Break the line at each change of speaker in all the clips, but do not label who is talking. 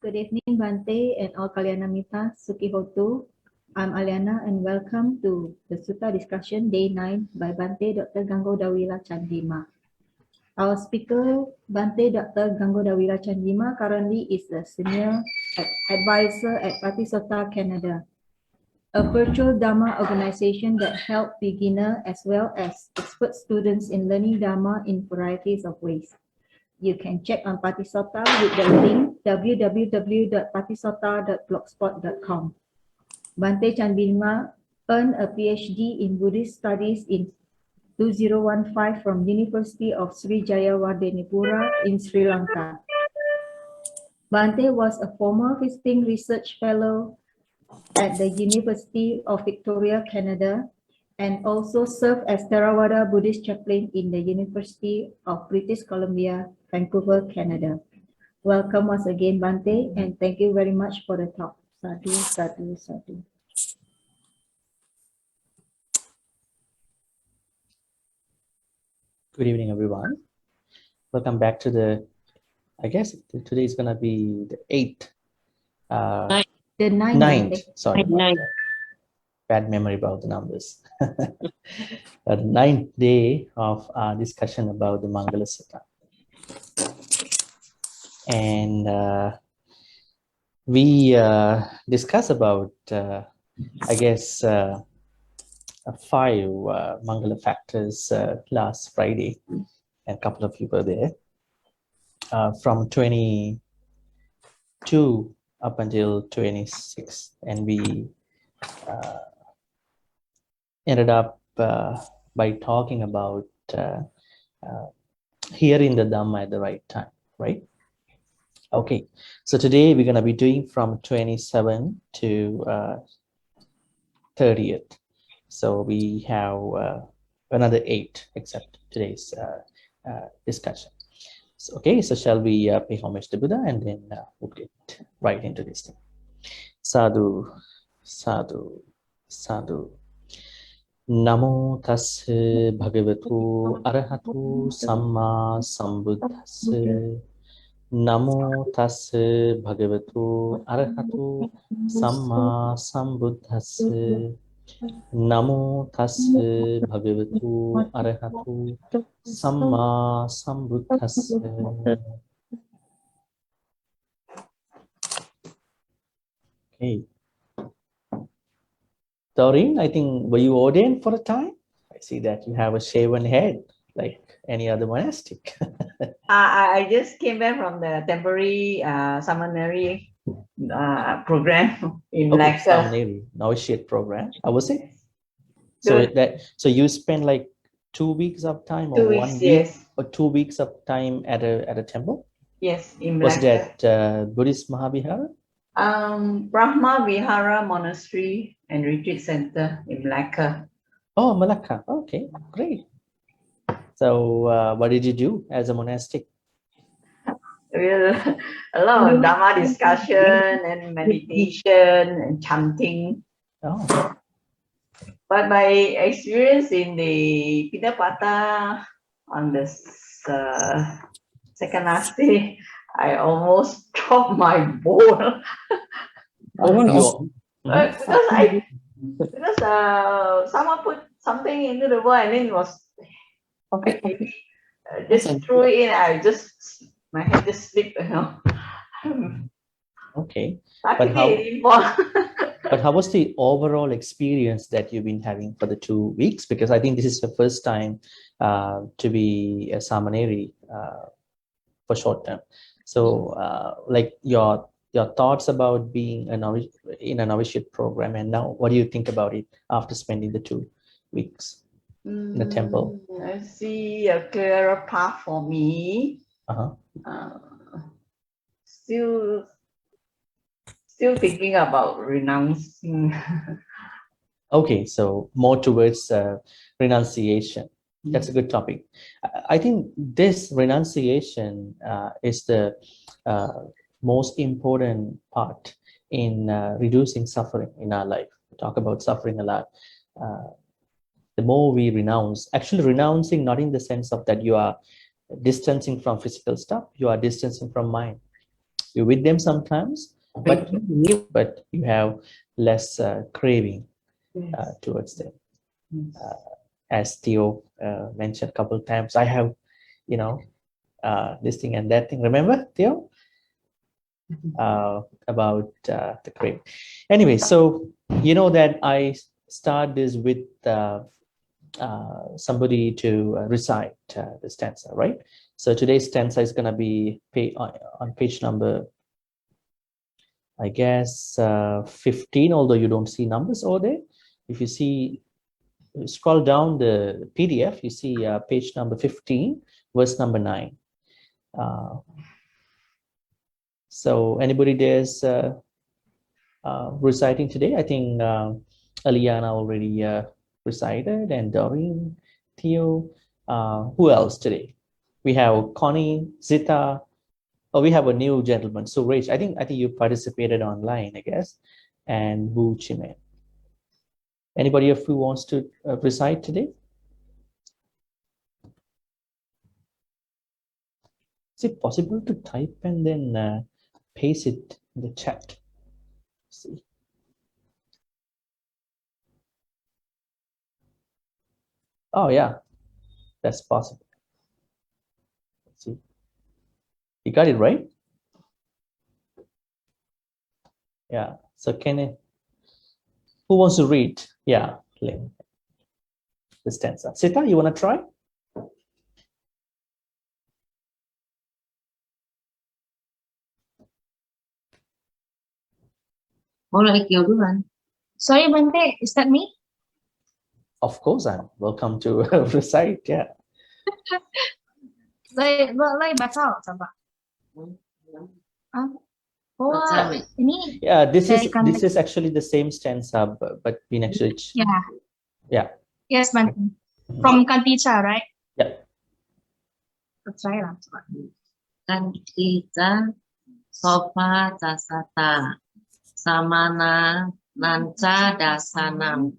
Good evening, Bhante and all Kalyanamita, Sukihotu. I'm Aliana and welcome to the Sutta discussion day 9 by Bhante Dr. Gangodawila Chandima. Our speaker, Bhante Dr. Gangodawila Chandima, currently is the senior advisor at Ti-Ratana, Canada, a virtual Dharma organization that helps beginner as well as expert students in learning Dharma in varieties of ways. You can check on Ti-Ratana with the link www.ti-ratana.blogspot.com. Bhante Chandima earned a PhD in Buddhist Studies in 2015 from University of Sri Jayawardenepura in Sri Lanka. Bhante was a former visiting research fellow at the University of Victoria, Canada, and also served as Theravada Buddhist chaplain in the University of British Columbia, Vancouver, Canada. Welcome once again, Bhante, and thank you very much for the talk. Sadhu, sadhu, sadhu.
Good evening, everyone. Welcome back to the, I guess today is going to be the 8th.
The ninth.
Sorry. Bad memory about the numbers. The 9th day of our discussion about the Maṅgala Sutta. And we discussed about, I guess, 5 Maṅgala factors last Friday, and a couple of you were there. From 22 up until 26, and we ended up by talking about hearing the Dhamma at the right time, right? Okay, so today we're going to be doing from 27 to 30th. So we have another 8 except today's discussion. So, okay, so shall we pay homage to Buddha and then we'll get right into this thing. Sadhu, sadhu, sadhu. Namo tassa bhagavatu arahatu samma sambuddhassa. Namo tassa bhagavatu arahatu samma sambuddhassa. Namo tassa bhagavatu arahatu samma sambuddhassa. Okay. Doreen, I think, were you ordained for a time? I see that you have a shaven head like any other monastic.
I just came back from the temporary seminary program in
Okay,
Malacca.
seminary novitiate program. How was it? So you spent like 2 weeks of time or
2 weeks,
1 week,
yes.
or 2 weeks of time at a temple?
Yes, in
Was
Malacca.
that Buddhist Mahavihara?
Brahma Vihara Monastery and Retreat Center in Malacca.
Oh, Malacca. Okay, great. So what did you do as a monastic?
Well, a lot of Dharma discussion and meditation and chanting.
Oh,
But my experience in the Pidapata on the second last day, I almost dropped my bowl. Because someone put something into the bowl and then it was heavy. Just threw it in. My head just slipped.
okay.
But
how was the overall experience that you've been having for the 2 weeks? Because I think this is the first time to be a samaneri for short term. So like your thoughts about being in a novitiate program, and now what do you think about it after spending the 2 weeks in the temple?
I see a clearer path for me. Still thinking about renouncing.
Okay, so more towards renunciation. That's a good topic. I think this renunciation is the most important part in reducing suffering in our life. We talk about suffering a lot. The more we renounce, actually renouncing not in the sense of that you are distancing from physical stuff, you are distancing from mind. You're with them sometimes, but you have less craving towards them. As Theo mentioned a couple of times, I have, this thing and that thing. Remember, Theo? About the craving. Anyway, so you know that I start this with somebody to recite the stanza, right? So today's stanza is going to be on page number, I guess, 15, although you don't see numbers over there. If you see, scroll down the PDF, you see page number 15, verse number 9. So anybody there's reciting today? I think Aliana already recited, and Doreen, Theo. Who else today? We have Connie, Zita. Oh, we have a new gentleman, Suresh. I think you participated online, I guess, and Wu Chime. Anybody of you wants to recite today? Is it possible to type and then paste it in the chat? Let's see. Oh yeah, that's possible. Let's see. You got it right? Yeah. So who wants to read? Yeah, the stanza. Sita, you want to try?
Sorry, Bhante, is that me?
Of course, I'm welcome to recite. Yeah.
Lai baca coba. Oh, ini
Yeah, this is actually the same stanza, but been actually. Yeah.
Yes, Bhante. From Kantica, right?
Yeah.
Let's try lah. Coba.
Kantica sopa casata samana nanca dasanam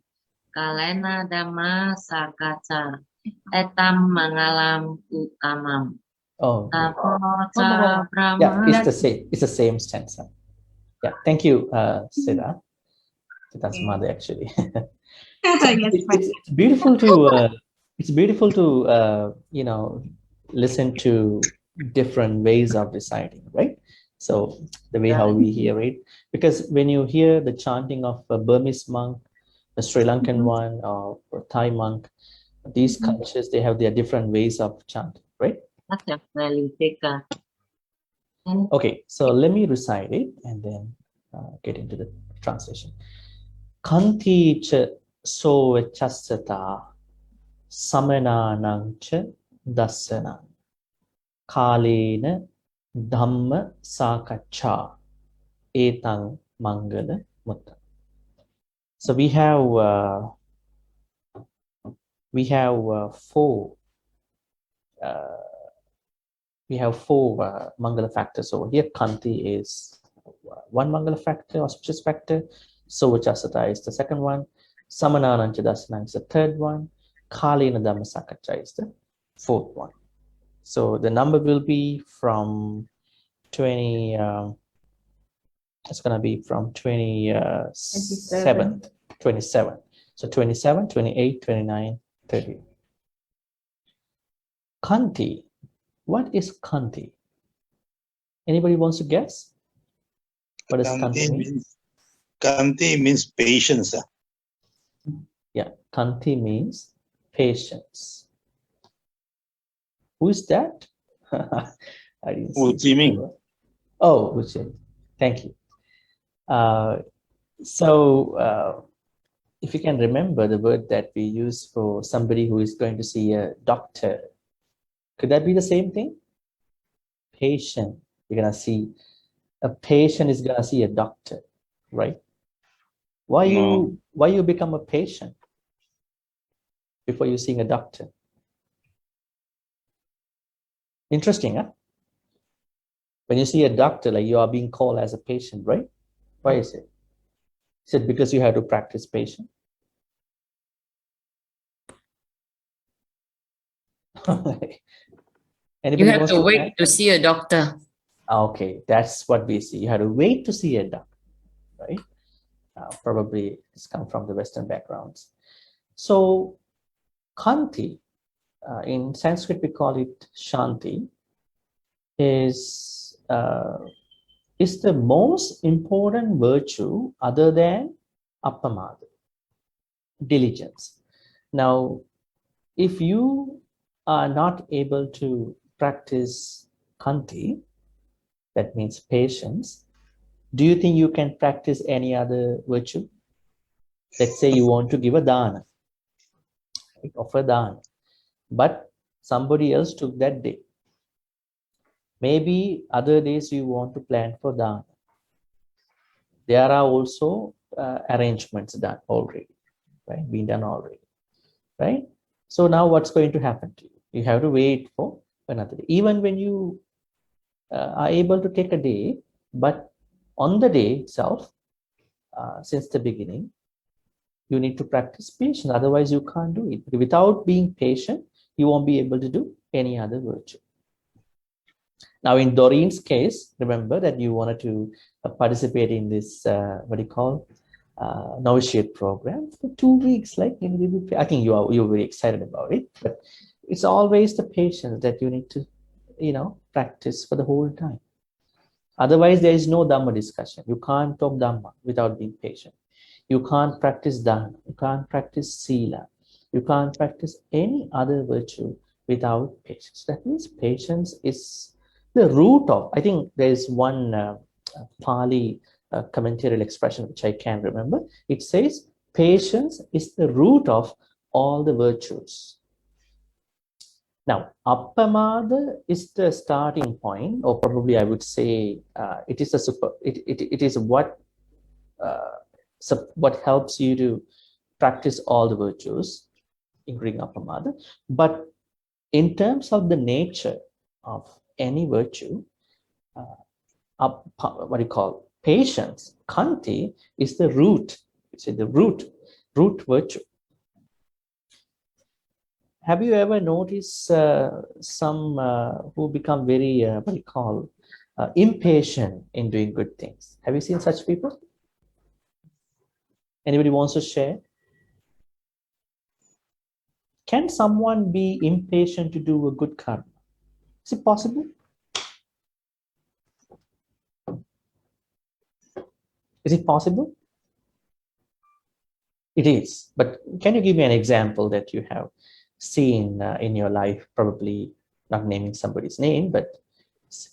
kalena dhamma sakaca etam mangalam utamam.
Oh. Yeah, it's the same stanza. Yeah, thank you, Sita. Sita's mother, actually. It's beautiful to listen to different ways of reciting, right? So the way how we hear it, because when you hear the chanting of a Burmese monk, a Sri Lankan one, or Thai monk, these cultures, they have their different ways of chanting, right? Okay, so let me recite it and then get into the translation. Kanti cha so chasata samananang cha dasana kalena dhamma sakacha etang Maṅgala Mutta. So we have four Maṅgala factors over here. Kanti is one Maṅgala factor, auspicious factor. Sovachasata is the second one. Samanananchadasana is the third one. Kalena Dhammasakacha is the fourth one. So the number will be from 20. It's going to be from 27. So 27, 28, 29, 30. Kanti. What is Kanti? Anybody wants to guess? What does Kanti mean?
Kanti means patience.
Yeah, Kanti means patience. Who is that? I didn't see. Oh, Uchi. Thank you. So if you can remember the word that we use for somebody who is going to see a doctor, could that be the same thing? Patient. You're gonna see a patient is gonna see a doctor, right? Why you become a patient before you seeing a doctor? Interesting, huh? When you see a doctor, like you are being called as a patient, right? Why is it? Is it because you have to practice patience?
You have to wait to see a doctor.
Okay, that's what we see. You have to wait to see a duck, right? Probably it's come from the Western backgrounds. So, Kanti, in Sanskrit we call it Shanti, is the most important virtue other than appamada, diligence. Now, if you are not able to practice Kanti, that means patience, do you think you can practice any other virtue? Let's say you want to give a dana, right? Offer dana, but somebody else took that day. Maybe other days you want to plan for dana. There are also arrangements done already, right? Being done already, right? So now what's going to happen to you? You have to wait for another day. Even when you are able to take a day, but on the day itself, since the beginning, you need to practice patience. Otherwise, you can't do it. Without being patient, you won't be able to do any other virtue. Now, in Doreen's case, remember that you wanted to participate in this, novitiate program for 2 weeks. Like, I think you're very excited about it, but it's always the patience that you need to, practice for the whole time. Otherwise, there is no Dhamma discussion. You can't talk Dhamma without being patient. You can't practice Dana. You can't practice Sila. You can't practice any other virtue without patience. That means patience is the root of, I think there is one Pali commentarial expression which I can remember. It says, patience is the root of all the virtues. Now, appamada is the starting point, or probably I would say it is what helps you to practice all the virtues, including appamada. But in terms of the nature of any virtue, patience, kanti, is the root. It's the root virtue. Have you ever noticed some who become very impatient in doing good things? Have you seen such people? Anybody wants to share? Can someone be impatient to do a good karma? Is it possible? Is it possible? It is. But can you give me an example that you have seen in your life? Probably not naming somebody's name, but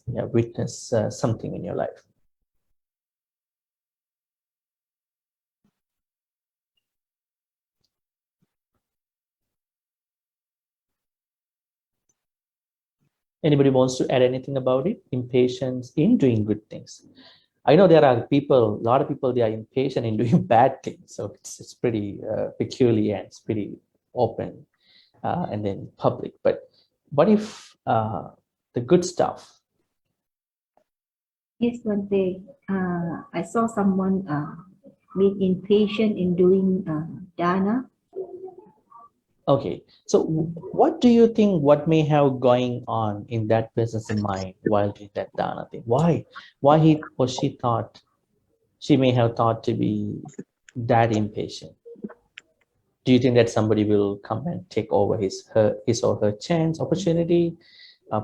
you have witnessed something in your life. Anybody wants to add anything about it? Impatience in doing good things. I know there are people, a lot of people, they are impatient in doing bad things. So it's pretty peculiar and it's pretty open and then public. But what if the good stuff?
Yes, Bhante. I saw someone being impatient in doing dana.
Okay, so what do you think, what may have going on in that person's mind while doing that dana thing? Why he or she may have thought to be that impatient? Do you think that somebody will come and take over his or her chance, opportunity?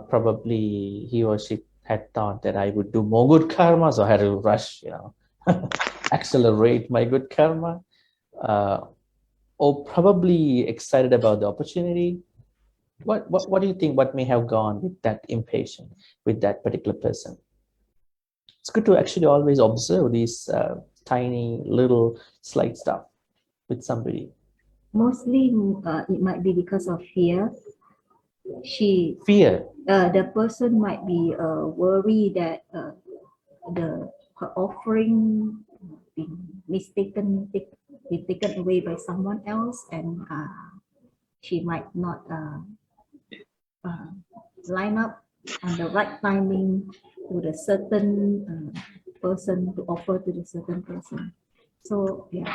Probably he or she had thought that I would do more good karma, so I had to rush, accelerate my good karma. Or probably excited about the opportunity. What do you think? What may have gone with that impatient, with that particular person? It's good to actually always observe these tiny little slight stuff with somebody.
Mostly, it might be because of fear.
Fear.
The person might be worried that her offering be taken away by someone else, and she might not line up on the right timing to the certain person to offer to the certain person. So yeah,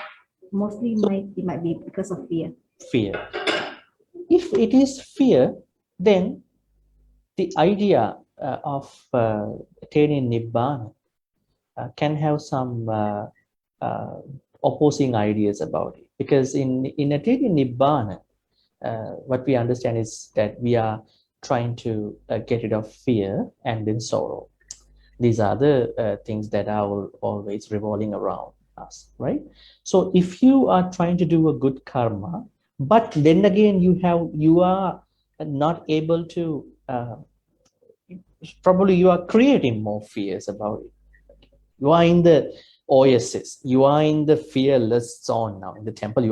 mostly it might be because of fear.
Fear. If it is fear, then the idea attaining Nibbana can have some opposing ideas about it. Because in attaining Nibbana, what we understand is that we are trying to get rid of fear and then sorrow. These are the things that are always revolving around us, right? So if you are trying to do a good karma, but then again you are not able to, probably you are creating more fears about it. You are in the oasis, you are in the fearless zone now. In the temple,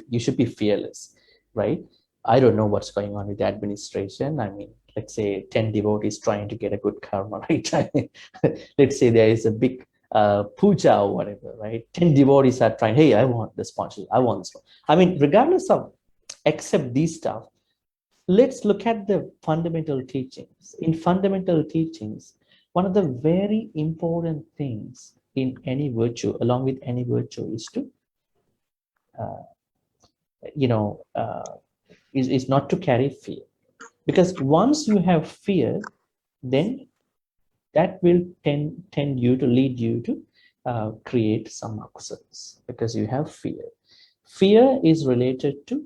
you should be fearless, right? I don't know what's going on with the administration. I mean, let's say 10 devotees trying to get a good karma, right? Let's say there is a big puja or whatever, right? 10 devotees are trying, hey, I want the sponsorship, I want this one. I mean, regardless of, except these stuff, let's look at the fundamental teachings. In fundamental teachings, one of the very important things in any virtue, along with any virtue, is to, is not to carry fear. Because once you have fear, then that will tend you to lead you to create some akusals, because you have fear. Fear is related to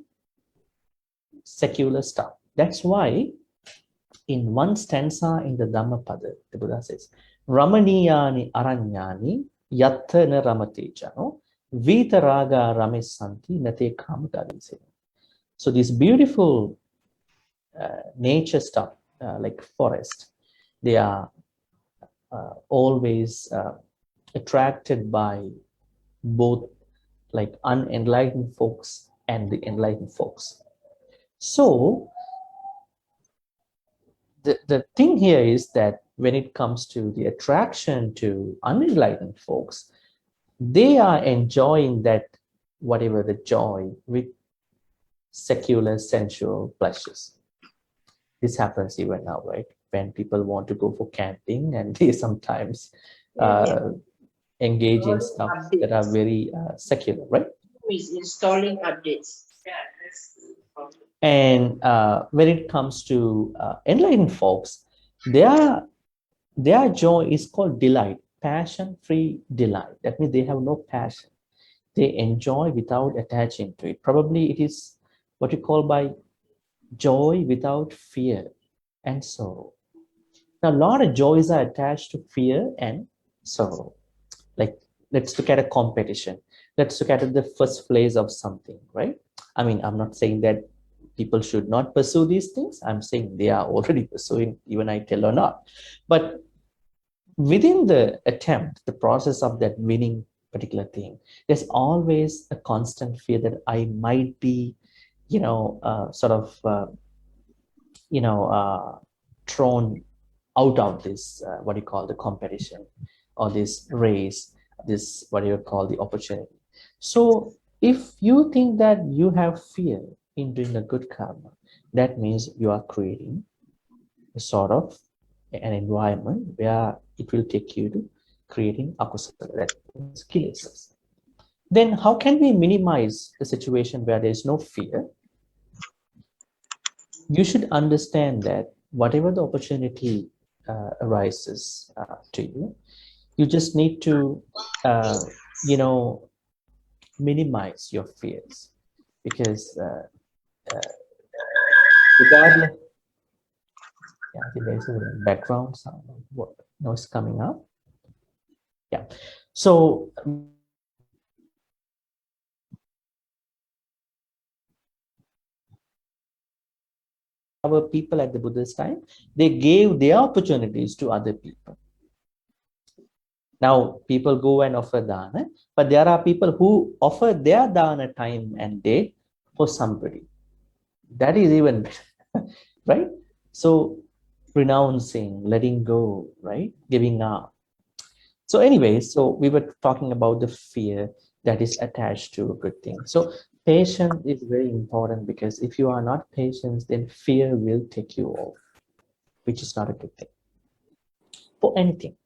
secular stuff. That's why in one stanza in the Dhammapada, the Buddha says, Ramaniyani aranyani yattana ramate jano vitaraga ramesanti nate kamadavise. So this beautiful nature stuff, like forest, they are always attracted by both like unenlightened folks and the enlightened folks. So the thing here is that when it comes to the attraction to unenlightened folks, they are enjoying that, whatever the joy, with secular sensual pleasures. This happens even now, right? When people want to go for camping and they sometimes engage in stuff that are very secular, right?
Who is installing updates? Yeah, that's the problem.
And when it comes to enlightened folks, their joy is called delight, passion-free delight. That means they have no passion. They enjoy without attaching to it. Probably it is what you call by joy without fear and sorrow. Now, a lot of joys are attached to fear and sorrow. Like, let's look at a competition. Let's look at the first place of something, right? I mean, I'm not saying that people should not pursue these things. I'm saying they are already pursuing, even I tell or not. But within the attempt, the process of that winning particular thing, there's always a constant fear that I might be, thrown out of this, what you call the competition, or this race, this, what you call the opportunity. So if you think that you have fear in doing a good karma, that means you are creating a sort of an environment where it will take you to creating akusala, that means kilesas. Then how can we minimize the situation where there is no fear? You should understand that whatever the opportunity arises to you, you just need to, minimize your fears, because regardless, yeah, I think there's a background sound, what noise coming up. Yeah, so our people at the Buddha's time, they gave their opportunities to other people. Now people go and offer dana, but there are people who offer their dana time and day for somebody. That is even better, right? So renouncing, letting go, right? Giving up. So anyway, so we were talking about the fear that is attached to a good thing. So patience is very important, because if you are not patient, then fear will take you off, which is not a good thing for anything.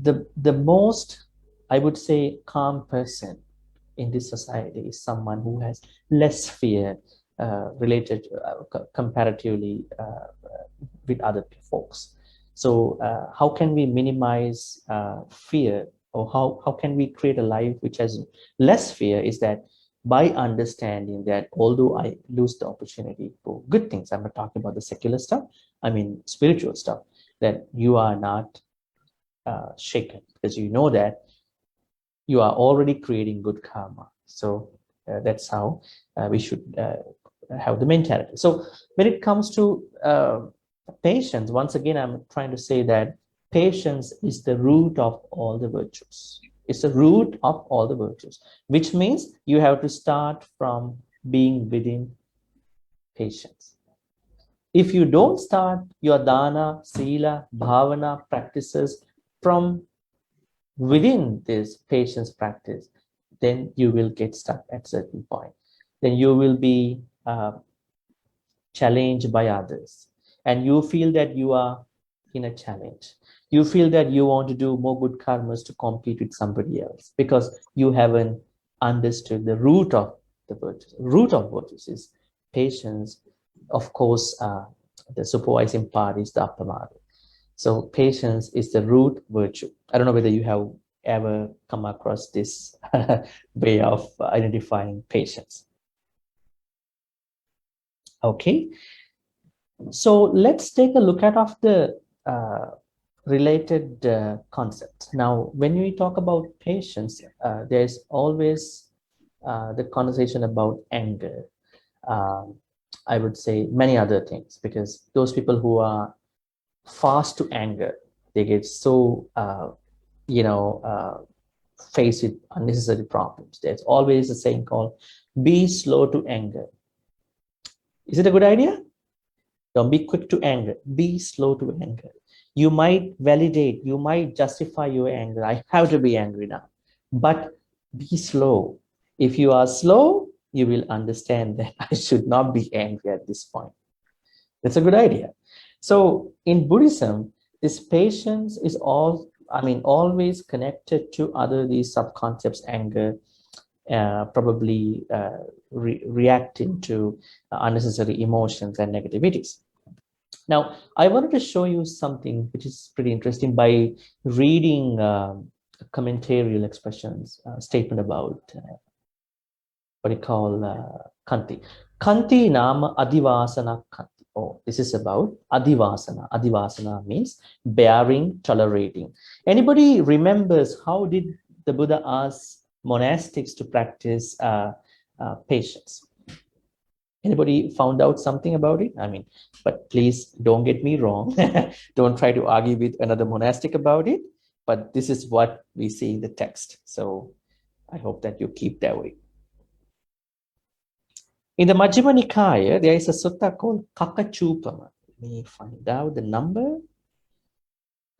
The most, I would say, calm person in this society is someone who has less fear related comparatively with other folks. So how can we minimize fear, or how can we create a life which has less fear, is that by understanding that although I lose the opportunity for good things, I'm not talking about the secular stuff, I mean spiritual stuff, that you are not shaken, because you know that you are already creating good karma. So that's how we should have the mentality. So when it comes to patience, once again, I'm trying to say that patience is the root of all the virtues. It's the root of all the virtues, which means you have to start from being within patience. If you don't start your dana, sila, bhavana practices from within this patience practice, then you will get stuck at a certain point. Then you will be challenged by others, and you feel that you are in a challenge. You feel that you want to do more good karmas to compete with somebody else, because you haven't understood the root of the virtues. Root of virtues is patience. Of course, the supervising part is the appamada. So patience is the root virtue. I don't know whether you have ever come across this way of identifying patience. Okay, so let's take a look at of the related concepts. Now, when we talk about patience, there's always the conversation about anger. I would say many other things, because those people who are fast to anger, they get so faced with unnecessary problems. There's always a saying called be slow to anger. Is it a good idea? Don't be quick to anger, be slow to anger. You might validate, you might justify your anger. I have to be angry now, but be slow. If you are slow, you will understand that I should not be angry at this point. That's a good idea. So in Buddhism, this patience is always connected to other these sub-concepts, anger, probably reacting to unnecessary emotions and negativities. Now, I wanted to show you something which is pretty interesting by reading commentarial expressions, statement about what you call kanti. Kanti nama adivasana kanti. Oh, this is about adivasana. Adivasana means bearing, tolerating. Anybody remembers how did the Buddha ask monastics to practice patience? Anybody found out something about it? I mean, but please don't get me wrong. Don't try to argue with another monastic about it. But this is what we see in the text. So I hope that you keep that way. In the Majjhima Nikaya, there is a sutta called Kakachupama. Let me find out the number.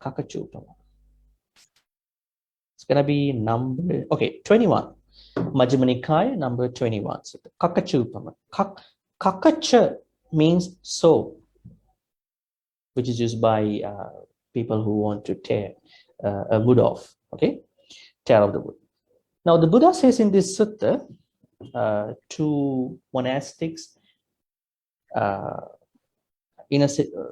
Kakachupama. It's going to be number, 21. Majjhima Nikaya, number 21. So Kakachupama. Kakacha means so, which is used by people who want to tear a wood off, okay? Tear off the wood. Now, the Buddha says in this sutta to monastics,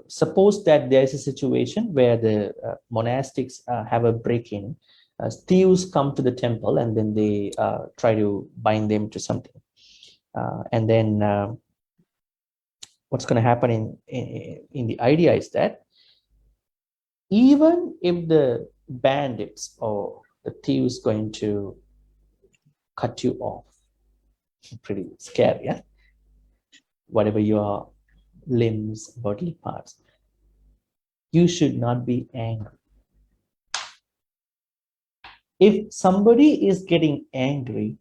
suppose that there is a situation where the monastics have a break-in, thieves come to the temple and then they try to bind them to something. And then what's going to happen in the idea is that even if the bandits or the thieves going to cut you off, pretty scary, yeah? Whatever your limbs, bodily parts, you should not be angry. If somebody is getting angry,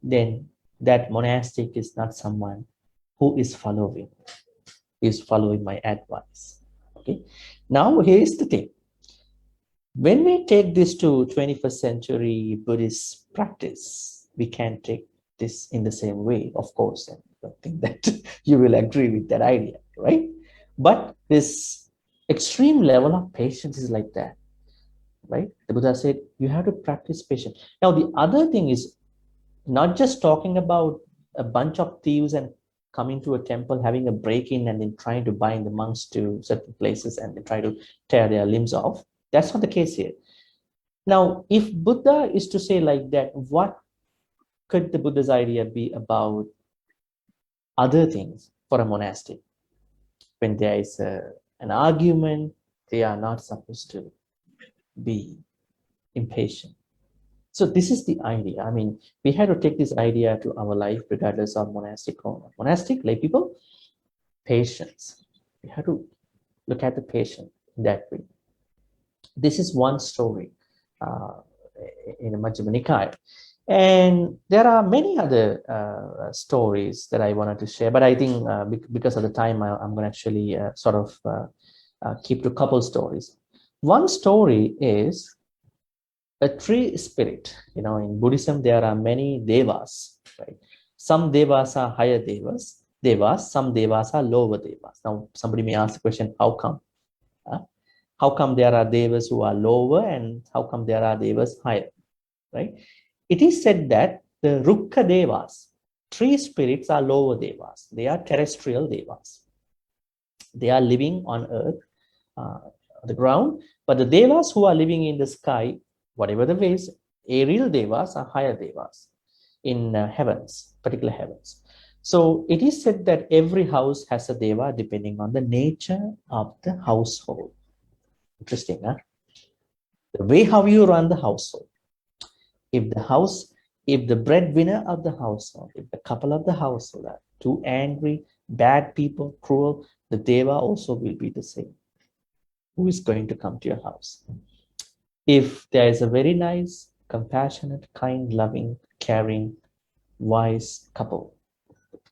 then that monastic is not someone who is following my advice. Okay. Now here's the thing. When we take this to 21st century Buddhist practice, we can take this in the same way, of course. And I don't think that you will agree with that idea, right? But this extreme level of patience is like that, right? The Buddha said, you have to practice patience. Now, the other thing is not just talking about a bunch of thieves and coming to a temple, having a break-in, and then trying to bind the monks to certain places and then try to tear their limbs off. That's not the case here. Now, if Buddha is to say like that, what could the Buddha's idea be about other things for a monastic? When there is an argument, they are not supposed to be impatient. So this is the idea. I mean, we had to take this idea to our life, regardless of monastic or not. Monastic, lay people, patience. We have to look at the patient in that way. This is one story in the Majjhima Nikaya. And there are many other stories that I wanted to share, but I think because of the time, I'm going to actually sort of keep to a couple stories. One story is a tree spirit. You know, in Buddhism, there are many devas, right? Some devas are higher devas, some devas are lower devas. Now, somebody may ask the question, how come? How come there are devas who are lower and how come there are devas higher, right? It is said that the Rukkha devas, tree spirits, are lower devas. They are terrestrial devas. They are living on earth, the ground, but the devas who are living in the sky, whatever the ways, aerial devas are higher devas in heavens, particular heavens. So it is said that every house has a deva depending on the nature of the household. Interesting, huh? The way how you run the household. If the breadwinner of the household, if the couple of the household are too angry, bad people, cruel, the deva also will be the same. Who is going to come to your house? If there is a very nice, compassionate, kind, loving, caring, wise couple,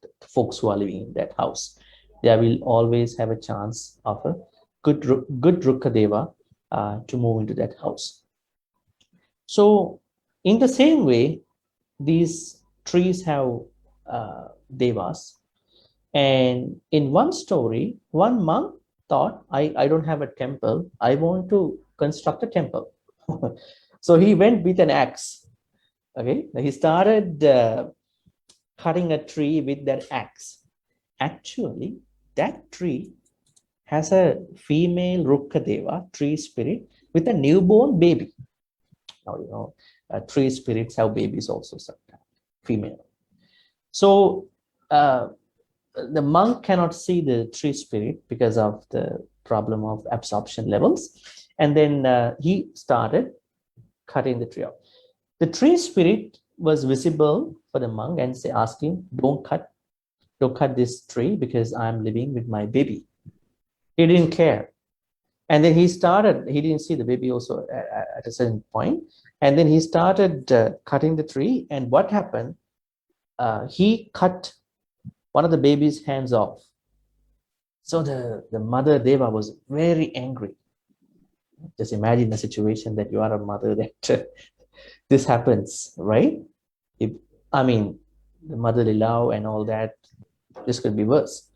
the folks who are living in that house, there will always have a chance of a good Rukkha Deva to move into that house. So, in the same way, these trees have devas. And in one story, one monk thought, I don't have a temple, I want to construct a temple. So he went with an axe. Okay, he started cutting a tree with that axe. Actually, that tree has a female Rukkha Deva, tree spirit, with a newborn baby. Now, you know, tree spirits have babies also sometimes, female. So the monk cannot see the tree spirit because of the problem of absorption levels. And then he started cutting the tree off. The tree spirit was visible for the monk and asked him, don't cut this tree because I'm living with my baby. He didn't care. And then he didn't see the baby also at a certain point. And then he started cutting the tree. And what happened? He cut one of the baby's hands off. So the mother Deva was very angry. Just imagine a situation that you are a mother that this happens, right? The motherly love and all that, this could be worse.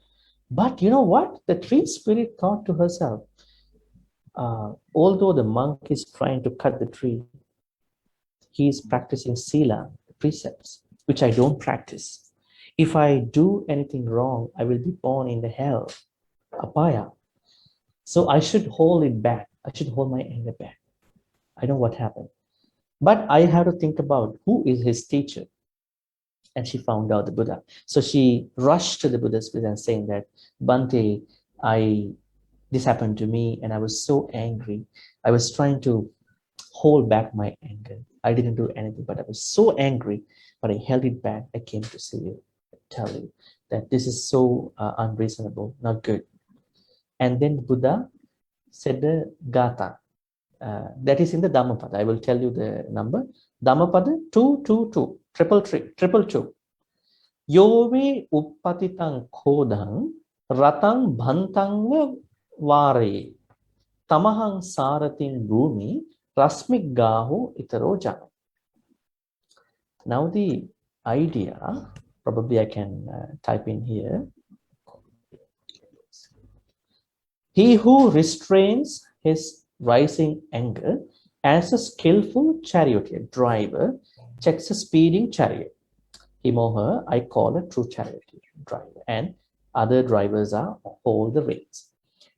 But you know what? The tree spirit thought to herself, although the monk is trying to cut the tree, he is practicing sila, precepts, which I don't practice. If I do anything wrong, I will be born in the hell, apaya. So I should hold it back. I should hold my anger back. I know what happened. But I have to think about who is his teacher. And she found out the Buddha. So she rushed to the Buddha's feet and saying that, Bhante, this happened to me and I was so angry. I was trying to hold back my anger. I didn't do anything, but I was so angry, but I held it back. I came to see you, tell you that this is so unreasonable, not good. And then the Buddha said the Gatha. That is in the Dhammapada. I will tell you the number. Dhammapada 222, 222. Yove uppatitang kodang ratang bhantang vare tamahang saratin bhumi rasmik gaho itaro jano. Now the idea, probably I can type in here. He who restrains his rising anger as a skillful charioteer driver checks a speeding chariot. Him or her I call a true charioteer. driver, and other drivers are hold the reins.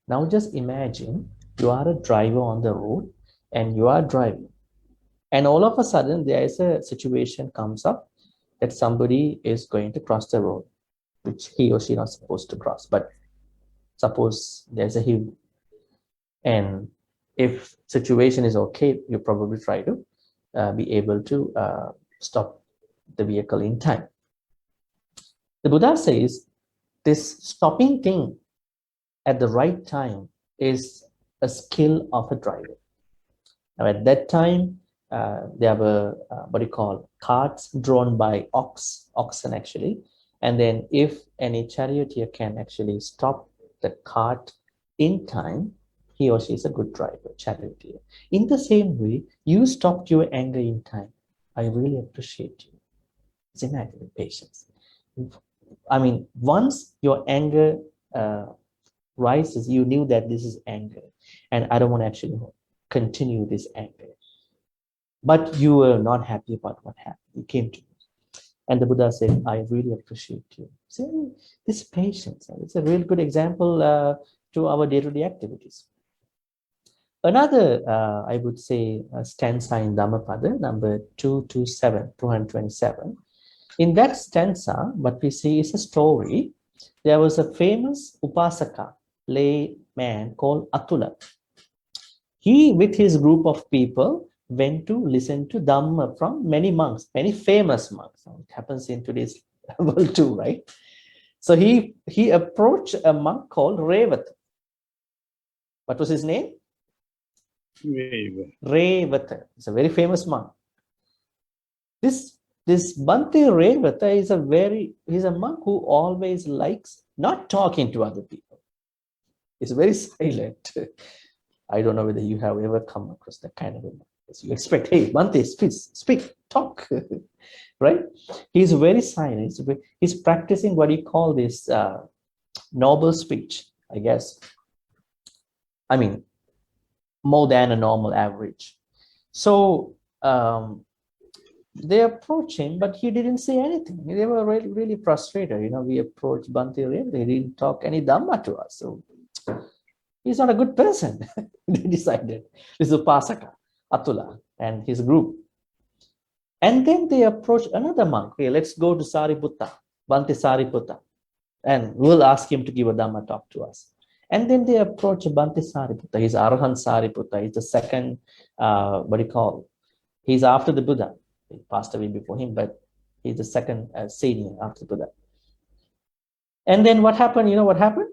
Now just imagine you are a driver on the road and you are driving, and all of a sudden there is a situation comes up that somebody is going to cross the road, which he or she not supposed to cross. But suppose there's a hill, and if situation is okay, you probably try to be able to stop the vehicle in time. The Buddha says this stopping thing at the right time is a skill of a driver. Now at that time, there were what you call carts drawn by oxen actually. And then if any charioteer can actually stop the cart in time, he or she is a good driver, charioteer. In the same way, you stopped your anger in time. I really appreciate you. It's imagine patience. I mean, once your anger rises, you knew that this is anger, and I don't want to actually continue this anger. But you were not happy about what happened. You came to me. And the Buddha said, I really appreciate you. See, this patience, it's a real good example to our day-to-day activities. Another, I would say, stanza in Dhammapada, number 227. In that stanza, what we see is a story. There was a famous upasaka, lay man called Atula. He, with his group of people, went to listen to Dhamma from many monks, many famous monks. It happens in today's world too, right? So he approached a monk called Revata. What was his name? Revata. He's a very famous monk. This Bhante Revata he's a monk who always likes not talking to other people. He's very silent. I don't know whether you have ever come across that kind of a monk. You expect, hey, Bhante, speak, talk, right? He's very silent. He's practicing what you call this noble speech, I guess. I mean, more than a normal average. So they approached him, but he didn't say anything. They were really, really frustrated. You know, we approached Bhante Revata, he didn't talk any Dhamma to us. So he's not a good person. They decided. This is Upasaka, Atula, and his group. And then they approached another monk. Okay, let's go to Sariputta, Bhante Sariputta, and we'll ask him to give a Dhamma talk to us. And then they approached Bhante Sariputta. He's Arahant Sariputta. He's the second, he's after the Buddha. He passed away before him, but he's the second senior after Buddha. And then what happened? You know what happened?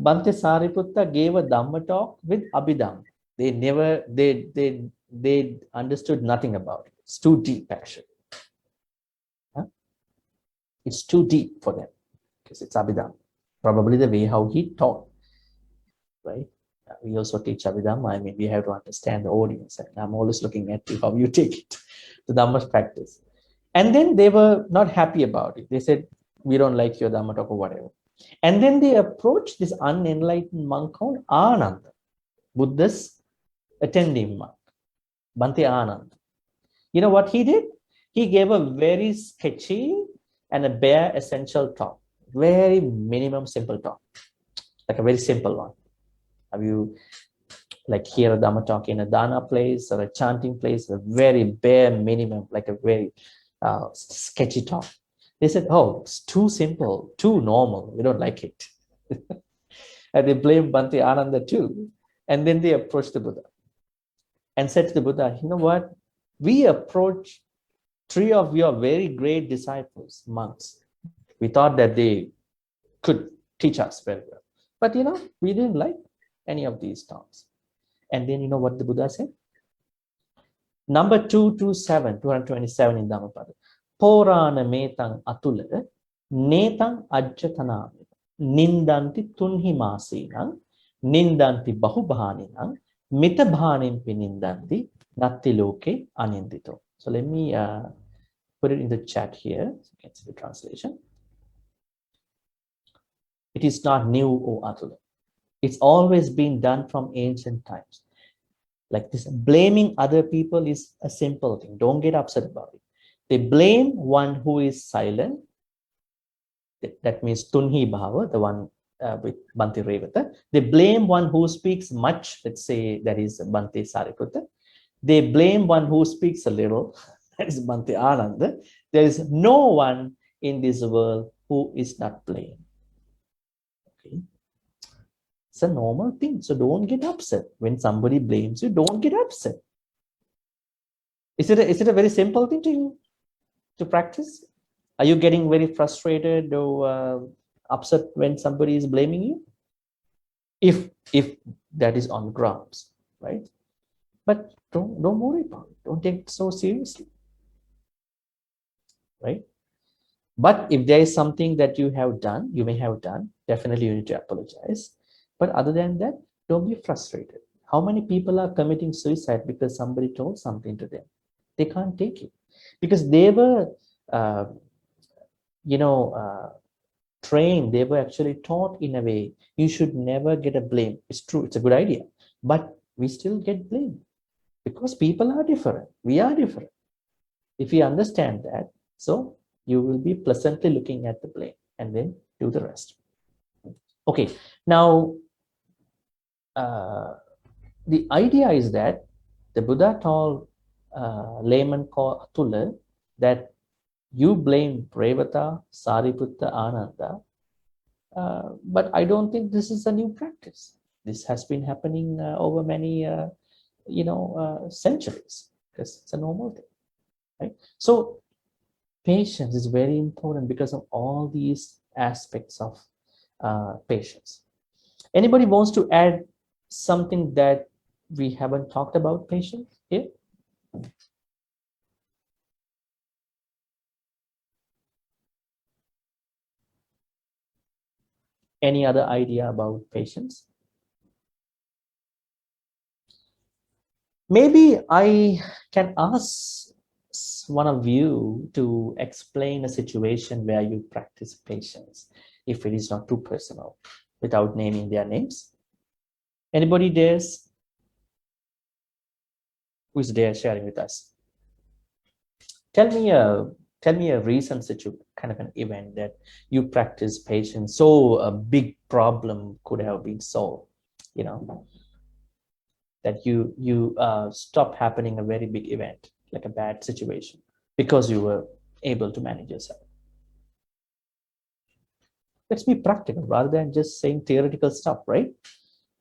Bhante Sariputta gave a Dhamma talk with Abhidhamma. They understood nothing about it. It's too deep, actually. Huh? It's too deep for them because it's Abhidhamma. Probably the way how he taught, right? We also teach Abhidhamma. I mean, we have to understand the audience. And I'm always looking at you, how you take it, the Dhamma practice. And then they were not happy about it. They said, we don't like your Dhamma talk or whatever. And then they approached this unenlightened monk called Ananda, Buddha's attending monk, Bhante Ananda. You know what he did? He gave a very sketchy and a bare essential talk, very minimum simple talk, like a very simple one. Have you like hear a Dhamma talk in a dana place or a chanting place, a very bare minimum, like a very sketchy talk? They said, oh, it's too simple, too normal. We don't like it. And they blamed Bhante Ananda too. And then they approached the Buddha and said to the Buddha, you know what? We approached 3 of your very great disciples, monks. We thought that they could teach us very well. But, you know, we didn't like any of these talks. And then you know what the Buddha said? Number 227 in Dhammapada. Porana metang atula netang ajjatanami nindanti tunhi masinang nindanti bahubhaninang mitabhanim pinindanti natti loke anindito. So let me put it in the chat here so you can see the translation. It is not new, O Atula. It's always been done from ancient times. Like this, blaming other people is a simple thing. Don't get upset about it. They blame one who is silent That means Tunhi Bhava, the one with Bhante Revata. They blame one who speaks much, let's say that is Bhante Sariputta. They blame one who speaks a little, that is Bhante Ananda. There is no one in this world who is not blamed. Okay. It's a normal thing. So don't get upset. When somebody blames you, don't get upset. Is it a very simple thing to practice? Are you getting very frustrated or upset when somebody is blaming you? If that is on grounds, right? But don't worry about it. Don't take it so seriously, right? But if there is something that you may have done, definitely you need to apologize. But other than that, don't be frustrated. How many people are committing suicide because somebody told something to them? They can't take it because they were, trained. They were actually taught in a way you should never get a blame. It's true. It's a good idea, but we still get blamed because people are different. We are different. If you understand that, so you will be pleasantly looking at the blame and then do the rest. Okay, now the idea is that the Buddha told layman called Atula that you blame Revata, Sariputta, Ananda, but I don't think this is a new practice. This has been happening over many centuries because it's a normal thing, right? So patience is very important because of all these aspects of patience. Anybody wants to add something that we haven't talked about patience here? Any other idea about patience? Maybe I can ask one of you to explain a situation where you practice patience, if it is not too personal, without naming their names. Anybody dares? Who's there sharing with us? Tell me a recent situation, kind of an event that you practice patience, so a big problem could have been solved, that you stop happening a very big event, like a bad situation, because you were able to manage yourself. Let's be practical rather than just saying theoretical stuff, right?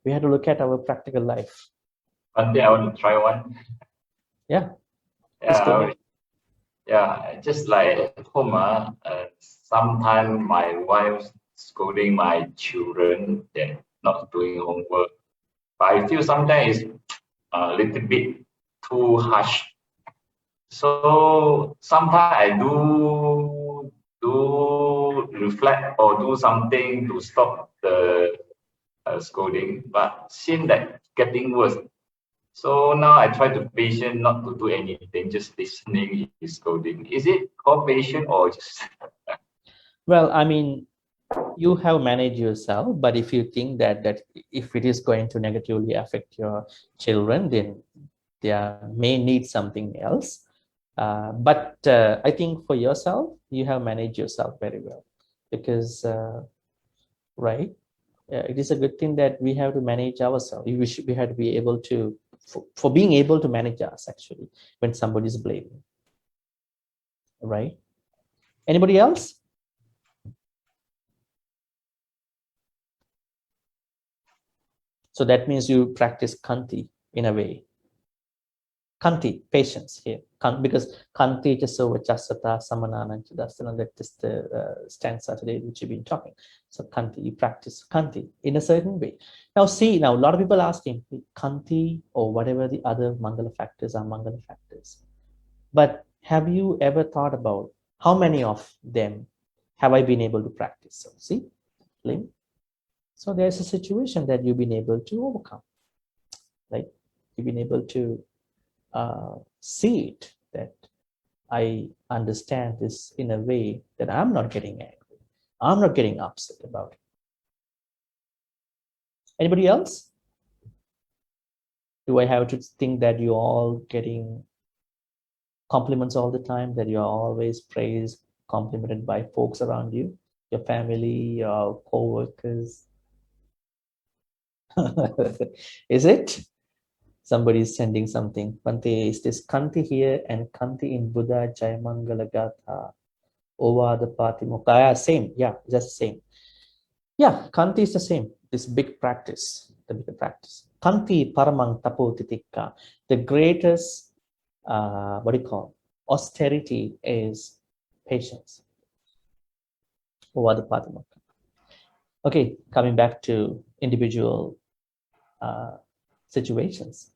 We had to look at our practical life.
One day I want to try one.
Yeah.
Just like at home, sometimes my wife scolding my children that not doing homework. But I feel sometimes it's a little bit too harsh. So sometimes I do reflect or do something to stop the scolding, but seems that getting worse. So now I try to patient not to do anything, just listening is scolding. Is it called patient or just?
Well, I mean, you have managed yourself, but if you think that if it is going to negatively affect your children, then they may need something else. But I think for yourself, you have managed yourself very well, because right, it is a good thing that we have to manage ourselves. We have to be able to, for being able to manage us actually when somebody is blaming, right? Anybody else? So that means you practice Kanti in a way. Kanti, patience here. Because Kanti Jasova Chasata Samanana Chadasana, that is the stanza today which you've been talking. So Kanti, you practice Kanti in a certain way. Now see, a lot of people asking Kanti or whatever the other Maṅgala factors are Maṅgala factors. But have you ever thought about how many of them have I been able to practice? So see, Lim. So there's a situation that you've been able to overcome. Like you've been able to see it, that I understand this in a way that I'm not getting angry. I'm not getting upset about it. Anybody else? Do I have to think that you're all getting compliments all the time, that you're always praised, complimented by folks around you? your family, your co-workers? Is it? Somebody is sending something. Bhante, is this Kanti here and Kanti in Buddha Jai Maṅgala Gatha? Over the Patimokkha. Yeah, same. Yeah, just same. Yeah, Kanti is the same. This big practice, the bigger practice. Kanti paramang tapo titikka. The greatest, what do you call, austerity is patience. Over the Patimokkha. Okay, coming back to individual situations.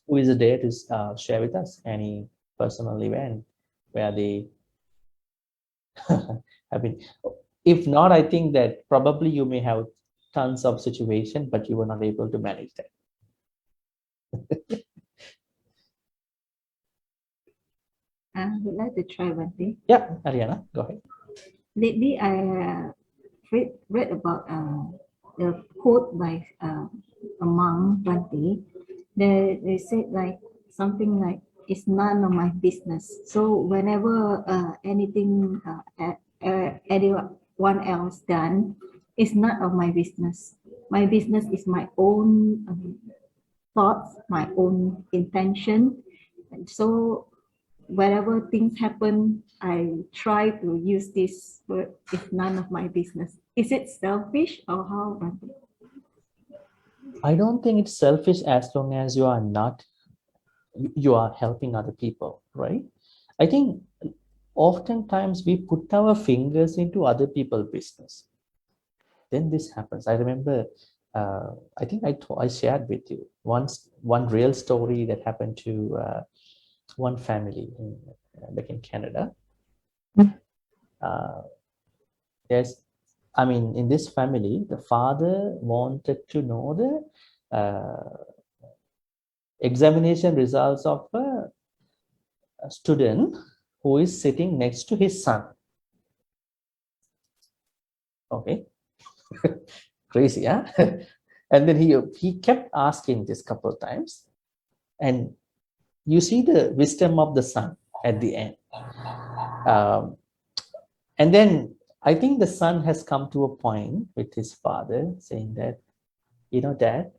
Who is there to share with us any personal event where they have been? If not, I think that probably you may have tons of situation, but you were not able to manage that.
I would like to try one thing.
Yeah, Ariana, go ahead.
Lately, I read about the quote by a monk, Bhante. They said like something like, "It's none of my business." So whenever anything anyone else done, it's none of my business. My business is my own thoughts, my own intention. And so wherever things happen, I try to use this word, it's none of my business. Is it selfish or how? Bhante?
I don't think it's selfish as long as you are not, you are helping other people, right? I think oftentimes we put our fingers into other people's business. Then this happens. I remember, I think I shared with you once one real story that happened to one family back in Canada. There's, I mean, in this family, the father wanted to know the examination results of a student who is sitting next to his son. Okay, crazy, yeah. And then he kept asking this couple of times, and you see the wisdom of the son at the end. And then I think the son has come to a point with his father saying that, you know, Dad,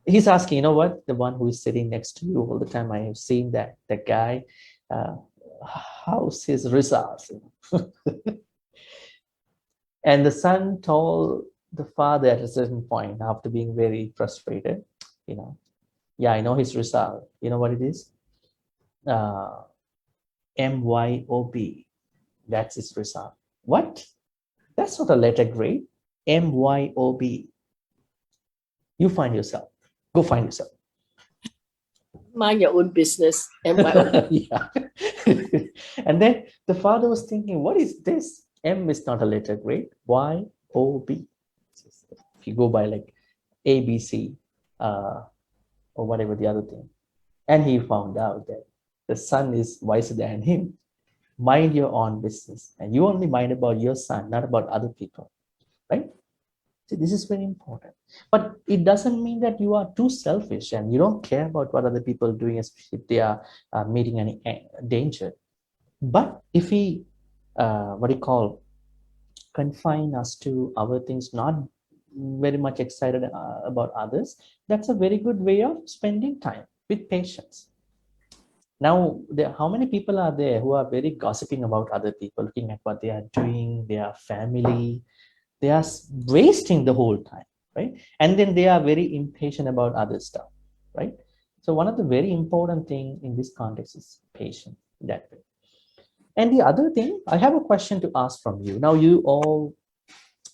he's asking, you know what, the one who is sitting next to you all the time, I have seen that guy, how's his results? And the son told the father at a certain point, after being very frustrated, you know, yeah, I know his result. You know what it is? MYOB. That's his result. What? That's not a letter grade. MYOB. You find yourself. Go find yourself.
Mind your own business and my own.
Yeah. And then the father was thinking, what is this? M is not a letter grade. YOB. If you go by like ABC or whatever the other thing. And he found out that the son is wiser than him. Mind your own business. And you only mind about your son, not about other people. Right? See, this is very important. But it doesn't mean that you are too selfish and you don't care about what other people are doing, especially if they are meeting any danger. But if we, confine us to our things, not very much excited about others, that's a very good way of spending time with patience. Now, how many people are there who are very gossiping about other people, looking at what they are doing, their family? They are wasting the whole time, right? And then they are very impatient about other stuff, right? So one of the very important thing in this context is patience that way. And the other thing, I have a question to ask from you. Now you all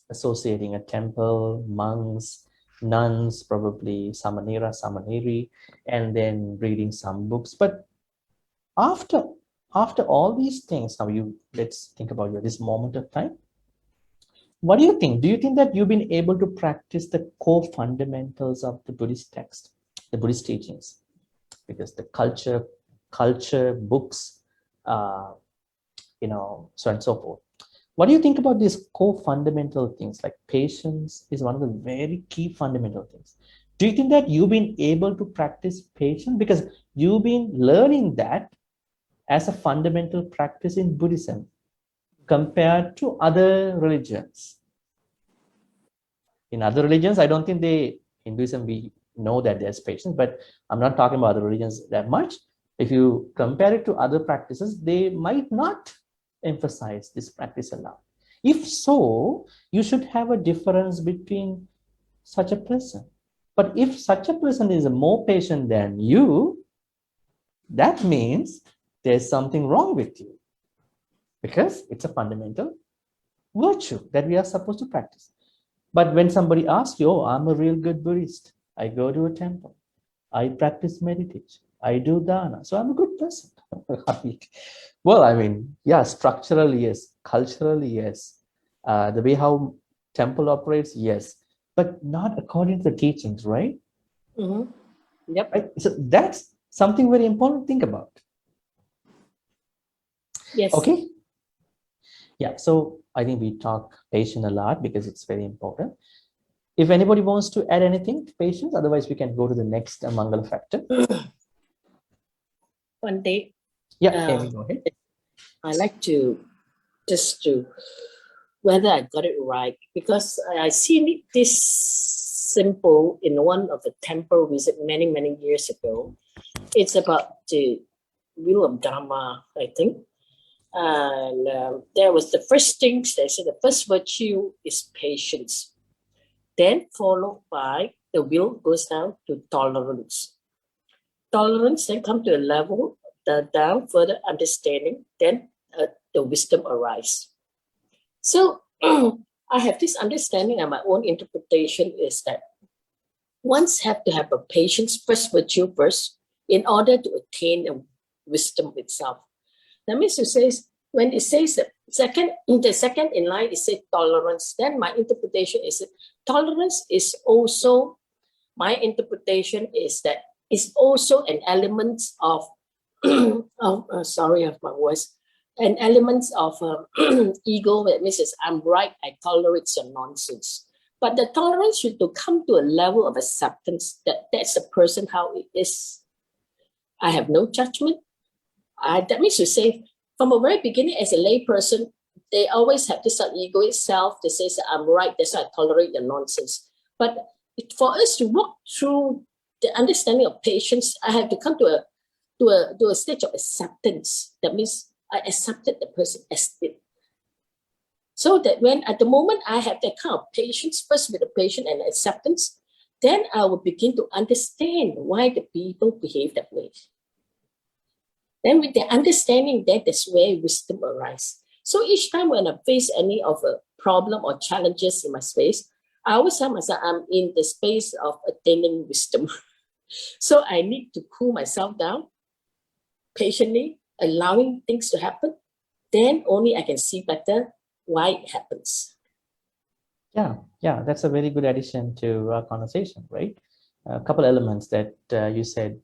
associating a temple, monks, nuns, probably samaneri, and then reading some books. But after all these things, now let's think about this moment of time. What do you think? Do you think that you've been able to practice the core fundamentals of the Buddhist text, the Buddhist teachings? Because the culture, books, so on and so forth. What do you think about these core fundamental things? Like patience is one of the very key fundamental things. Do you think that you've been able to practice patience? Because you've been learning that as a fundamental practice in Buddhism compared to other religions. In other religions, I don't think Hinduism, we know that there's patience, but I'm not talking about other religions that much. If you compare it to other practices, they might not emphasize this practice a lot. If so, you should have a difference between such a person. But if such a person is more patient than you, that means there's something wrong with you, because it's a fundamental virtue that we are supposed to practice. But when somebody asks you, oh, I'm a real good Buddhist, I go to a temple, I practice meditation, I do dana, so I'm a good person. Well, I mean, yeah, structurally, yes, culturally, yes, the way how temple operates, yes, but not according to the teachings, right?
Mm-hmm. Yep.
Right? So that's something very important to think about.
Yes.
Okay. Yeah, so I think we talk patience a lot because it's very important. If anybody wants to add anything to patience, otherwise we can go to the next Maṅgala factor.
Bhante,
Yeah, Amy, go ahead.
I like to just to whether I got it right, because I seen this simple in one of the temple visit many years ago. It's about the wheel of Dharma, I think. And there was the first things they said, the first virtue is patience. Then followed by the will goes down to tolerance. Tolerance then come to a level, down further understanding, then the wisdom arises. So I have this understanding, and my own interpretation is that one's have to have a patience, first virtue first, in order to attain the wisdom itself. That means to say, when it says that the second in line, it says tolerance, then my interpretation is that tolerance is also, my interpretation is that it's also an element of, sorry of my voice, an element of ego, that means I'm right, I tolerate some nonsense. But the tolerance should to come to a level of acceptance that that's the person how it is. I have no judgment. That means to say, from a very beginning, as a lay person, they always have this ego itself. They say that I'm right, that's why I tolerate the nonsense. But for us to walk through the understanding of patience, I have to come to a stage of acceptance. That means I accepted the person as it. So that when at the moment I have that kind of patience, first with the patient and acceptance, then I will begin to understand why the people behave that way. Then with the understanding, that is where wisdom arises. So each time when I face any of a problem or challenges in my space, I always tell myself I'm in the space of attaining wisdom. So I need to cool myself down, patiently allowing things to happen. Then only I can see better why it happens.
Yeah, that's a very good addition to our conversation, right? A couple elements that you said.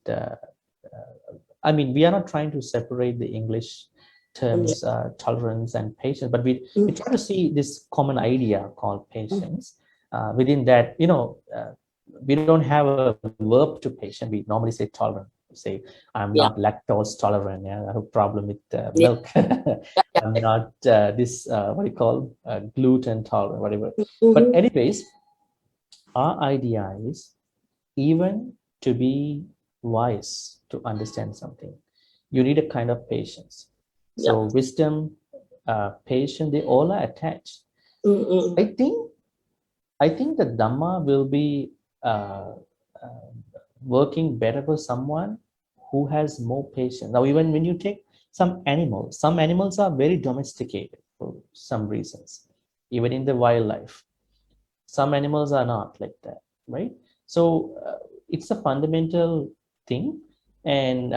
I mean, we are not trying to separate the English terms, tolerance and patience, but we try to see this common idea called patience. Within that, we don't have a verb to patient. We normally say tolerant. Say, I'm not lactose tolerant. Yeah, I have a problem with milk. I'm not what do you call gluten tolerant, whatever. But anyways, our idea is, even to be wise, to understand something, you need a kind of patience. So wisdom, patience, they all are attached. I think the Dhamma will be working better for someone who has more patience. Now, even when you take some animals are very domesticated for some reasons, even in the wildlife. Some animals are not like that, right? So it's a fundamental thing. And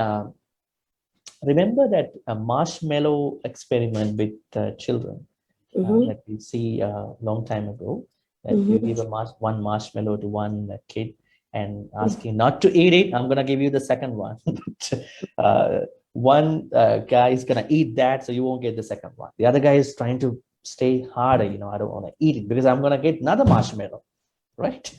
remember that a marshmallow experiment with children that we see a long time ago, that you give one marshmallow to one kid and asking not to eat it, I'm going to give you the second one. One guy is going to eat that, so you won't get the second one. The other guy is trying to stay harder, I don't want to eat it because I'm going to get another marshmallow, right?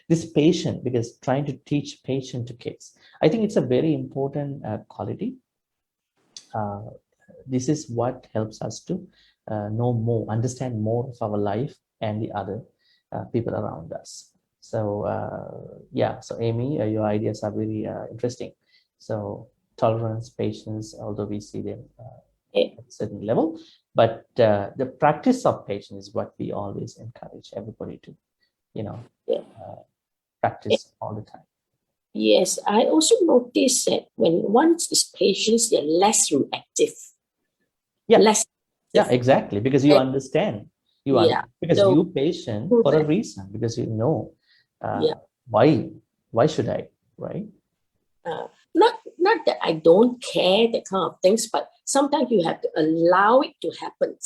This patient, because trying to teach patience to kids, I think it's a very important quality. this is what helps us to know more, understand more of our life and the other people around us. So yeah, so Amy, your ideas are very interesting. So tolerance, patience, although we see them at a certain level, but the practice of patience is what we always encourage everybody to, practice all the time.
Yes, I also noticed that when one is patient, they're less reactive.
Yeah.
Less.
Yeah, exactly. Because you understand. Because
So-
you patient for a reason, because you know why should I, right?
Not that I don't care that kind of things, but sometimes you have to allow it to happen.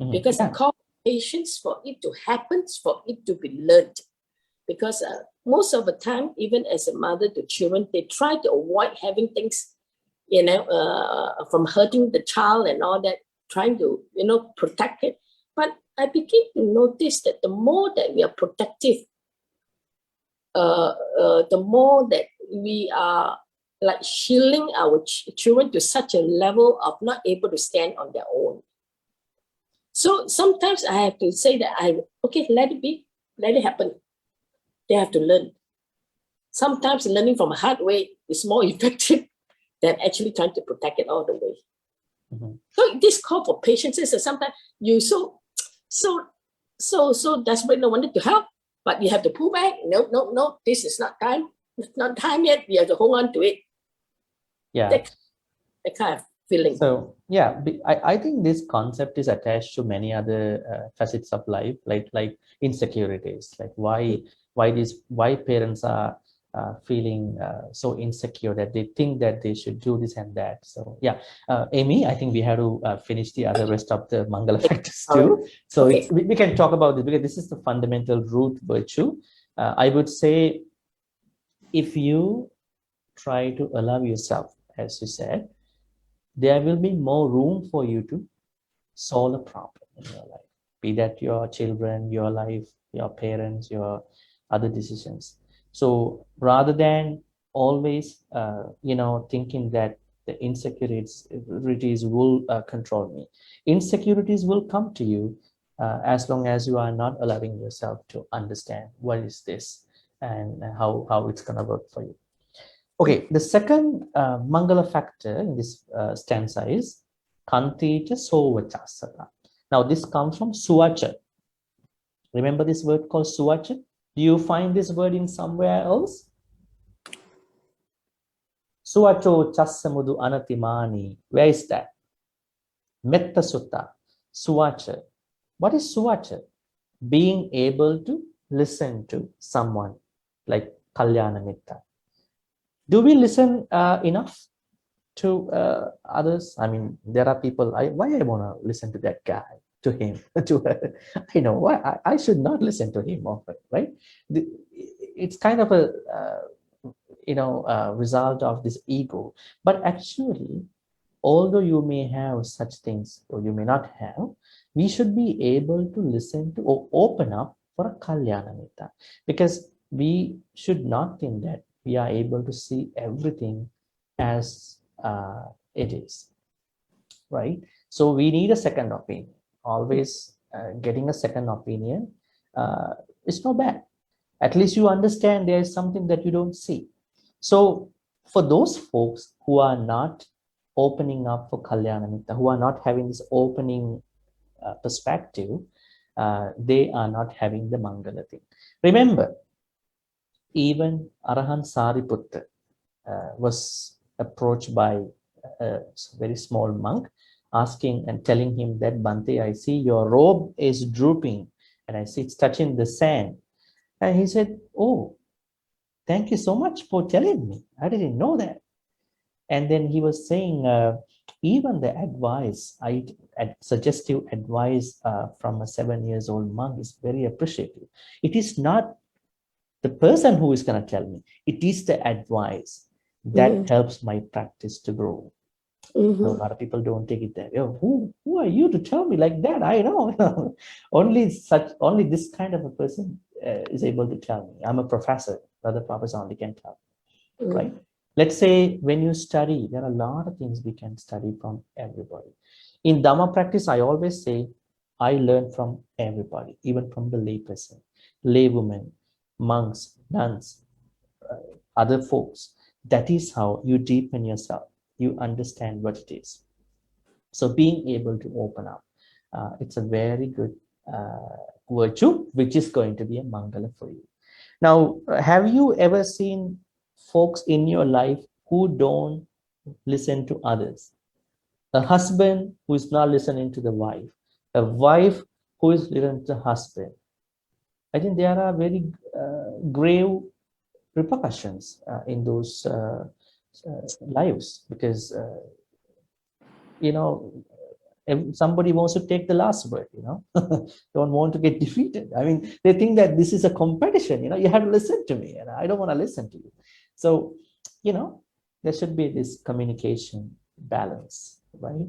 Mhm.
Because
Yeah.
it calls patience for it to happen, for it to be learned. Because most of the time, even as a mother to children, they try to avoid having things, from hurting the child and all that, trying to, protect it. But I begin to notice that the more that we are protective, the more that we are like shielding our children to such a level of not able to stand on their own. So sometimes I have to say that okay, let it be, let it happen. They have to learn. Sometimes learning from a hard way is more effective than actually trying to protect it all the way.
Mhm.
So this call for patience is that sometimes you so desperate, no wanted to help, but you have to pull back. No, this is not time. It's not time yet. You have to hold on to it.
Yeah.
That kind of feeling.
So yeah, I think this concept is attached to many other facets of life, like insecurities, like why parents are feeling so insecure that they think that they should do this and that. So yeah, Amy, I think we have to finish the other rest of the Maṅgala factors too. So
Okay.
we can talk about this because this is the fundamental root virtue. I would say if you try to allow yourself, as you said, there will be more room for you to solve a problem in your life, be that your children, your life, your parents, your other decisions. So rather than always, thinking that the insecurities will control me, insecurities will come to you as long as you are not allowing yourself to understand what is this and how it's going to work for you. Okay, the second Maṅgala factor in this stanza is Kantija Sovachasaka. Now, this comes from Suvacha. Remember this word called Suvacha? Do you find this word in somewhere else? Suvacho Chasamudu Anatimani. Where is that? Metta Sutta. Suvacha. What is Suvacha? Being able to listen to someone like Kalyana Mitta. Do we listen enough to others? I mean, there are people, why I want to listen to that guy, to him, to her? I know why I should not listen to him often, right? It's kind of a result of this ego. But actually, although you may have such things or you may not have, we should be able to listen to or open up for a Kalyana Mitta, because we should not think that we are able to see everything as it is, right? So we need a second opinion. Always getting a second opinion is not bad. At least you understand there is something that you don't see. So for those folks who are not opening up for Kalyana Mitta, who are not having this opening perspective, they are not having the Maṅgala thing. Remember, even Arahan Sariputta was approached by a very small monk, asking and telling him that, Bhante, I see your robe is drooping and I see it's touching the sand. And he said, oh, thank you so much for telling me. I didn't know that. And then he was saying, even the advice, suggestive advice from a 7-year-old monk is very appreciative. It is not the person who is going to tell me, it is the advice that helps my practice to grow. So a lot of people don't take it that way. Who are you to tell me like that? I know. only this kind of a person is able to tell me. I'm a professor. Other professor only can tell me, right? Let's say when you study, there are a lot of things we can study from everybody. In Dhamma practice, I always say, I learn from everybody, even from the layperson, laywomen, monks, nuns, other folks. That is how you deepen yourself. You understand what it is. So being able to open up, it's a very good virtue, which is going to be a Mangala for you. Now, have you ever seen folks in your life who don't listen to others? A husband who is not listening to the wife, a wife who is listening to the husband. I think there are very grave repercussions in those lives, because somebody wants to take the last word, don't want to get defeated. I mean, they think that this is a competition, you have to listen to me and I don't want to listen to you. So, there should be this communication balance, right?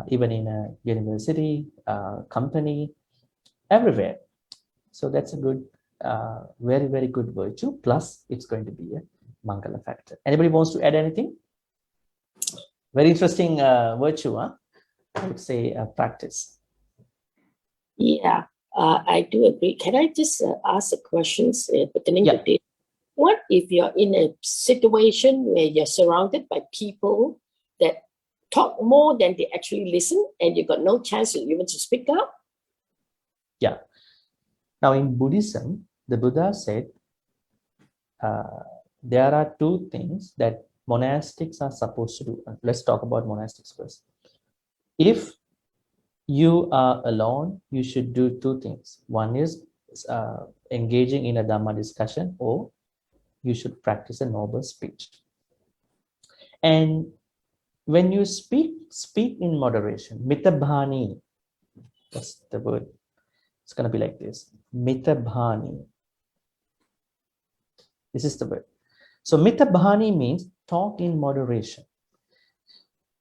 Even in a university, company, everywhere. So that's a good, very, very good virtue. Plus, it's going to be a Mangala factor. Anybody wants to add anything? Very interesting virtue, huh? I would say practice.
Yeah, I do agree. Can I just ask a question pertaining to this? What if you're in a situation where you're surrounded by people that talk more than they actually listen, and you got no chance even to speak up?
Yeah. Now in Buddhism, the Buddha said there are two things that monastics are supposed to do. Let's talk about monastics first. If you are alone, you should do two things. One is engaging in a Dhamma discussion, or you should practice a noble speech. And when you speak in moderation. Mitabhani, that's the word. It's going to be like this. Mitabhani. This is the word. So mitabhani means talk in moderation.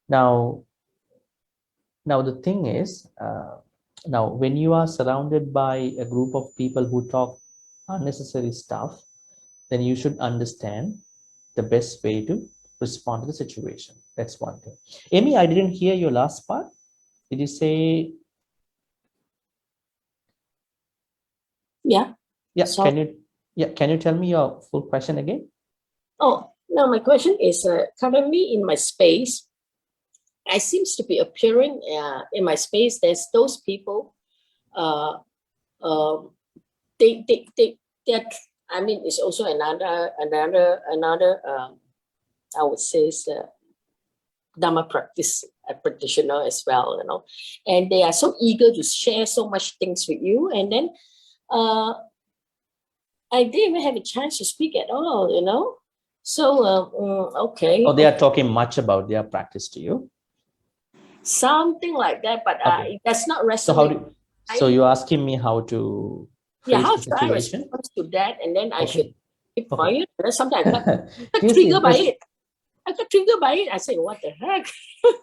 Now the thing is, now when you are surrounded by a group of people who talk unnecessary stuff, then you should understand the best way to respond to the situation. That's one thing. Amy, I didn't hear your last part. Did you say?
Yeah.
Yeah.
So,
can you tell me your full question again?
Oh, no, my question is currently in my space, I seems to be appearing in my space. There's those people, they're, I mean, it's also another I would say is Dhamma practice practitioner as well, and they are so eager to share so much things with you, and then I didn't even have a chance to speak at all, So okay.
Oh, they are talking much about their practice to you.
Something like that, but
Okay.
that's not resonate.
So how so you're asking me how to face
how
the
should I
situation?
respond to that, and then I
Okay.
should keep quiet. And then sometimes I got
Here's
triggered by it. I got triggered by it. I say, what the heck?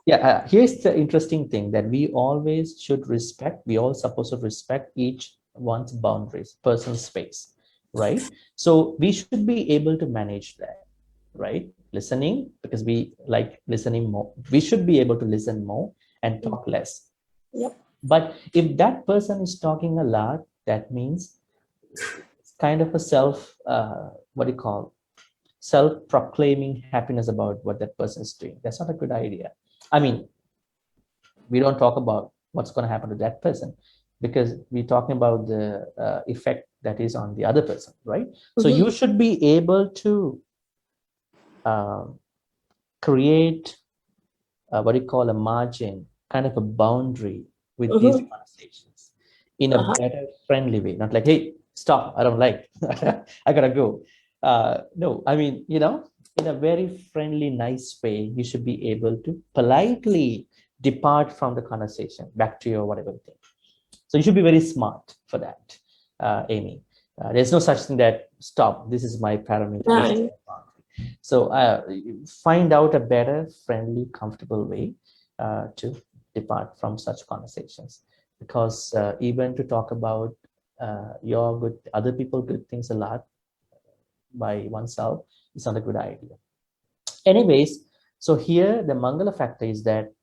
Yeah, here's the interesting thing, that we always should respect, we all supposed to respect each one's boundaries, personal space, right? So we should be able to manage that, right? Listening, because we like listening more. We should be able to listen more and talk less.
Yep.
But if that person is talking a lot, that means it's kind of a self-proclaiming happiness about what that person is doing. That's not a good idea. I mean, we don't talk about what's going to happen to that person, because we're talking about the effect that is on the other person, right? So you should be able to create what you call a margin, kind of a boundary with these conversations in a better, friendly way. Not like, hey, stop, I don't like, I gotta go. No, I mean, in a very friendly, nice way, you should be able to politely depart from the conversation back to your whatever thing. So you should be very smart for that, Amy. There's no such thing that stop, this is my parameter.
Right.
So find out a better, friendly, comfortable way to depart from such conversations, because even to talk about other people good things a lot by oneself is not a good idea. Anyways, so here the Maṅgala factor is that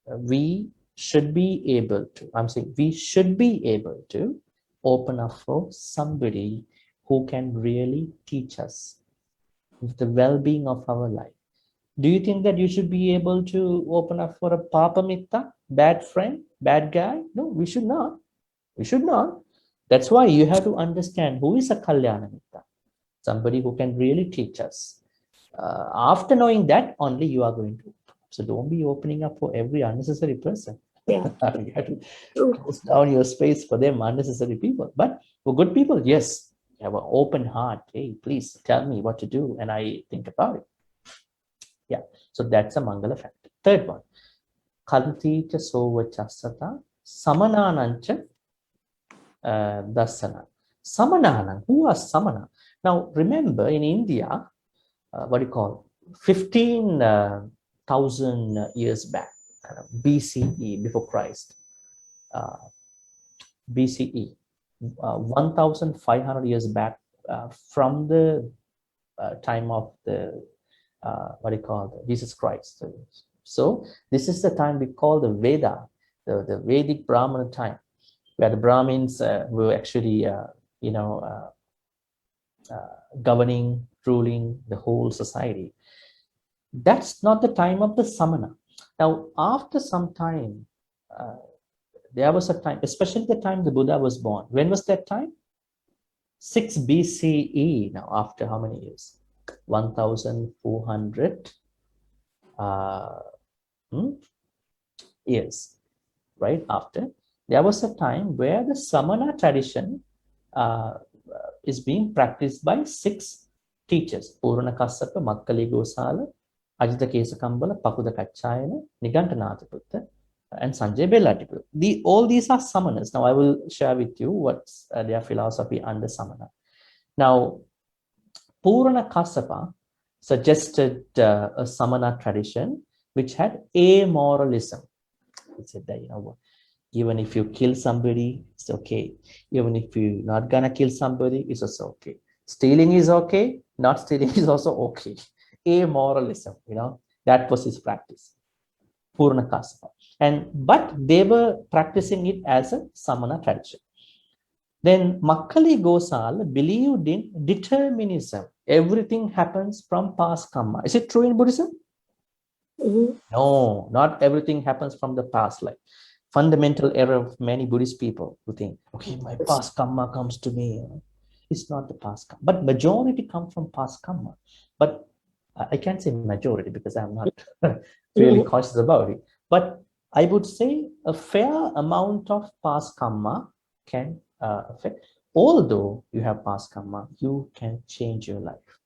we should be able to, I'm saying we should be able to open up for somebody who can really teach us the well-being of our life. Do you think that you should be able to open up for a Papa Mitta, bad friend, bad guy? No, we should not. We should not. That's why you have to understand who is a Kalyana Mitta, somebody who can really teach us. After knowing that, only you are going to. So don't be opening up for every unnecessary person.
Yeah.
You have to close down your space for them unnecessary people. But for good people, yes, you have an open heart. Hey, please tell me what to do, and I think about it. Yeah, so that's a Maṅgala factor. Third one, Kanti cha sova chasata samananancha dasana. Samanana, who are samana? Now remember in India, what do you call 15,000 years back, BCE, before Christ, BCE, 1,500 years back from the time of the what do you call Jesus Christ. So this is the time we call the Veda, the Vedic Brahmana time, where the Brahmins were actually governing, ruling the whole society. That's not the time of the Samana. Now, after some time, there was a time, especially the time the Buddha was born. When was that time? 6 BCE. Now, after how many years? 1,400 years, right? After, there was a time where the Samana tradition is being practiced by 6 teachers: Purana Kassapa, Makkali Gosala, Ajita Kesakambala, Pakuda Kachayana, Nigantanataputta, and Sanjay Bellatiputta. All these are samanas. Now I will share with you what's their philosophy under samana. Now, Purana Kassapa suggested a samana tradition which had amoralism. He said that, even if you kill somebody, it's okay. Even if you're not gonna kill somebody, it's also okay. Stealing is okay, not stealing is also okay. Amoralism, that was his practice. Purana Kassapa. But they were practicing it as a samana tradition. Then Makkali Gosal believed in determinism. Everything happens from past karma. Is it true in Buddhism?
Mhm.
No, not everything happens from the past life. Fundamental error of many Buddhist people who think, okay, my past karma comes to me. It's not the past karma, but majority come from past karma. But I can't say majority because I'm not really cautious about it. But I would say a fair amount of past karma can affect. Although you have past karma, you can change your life.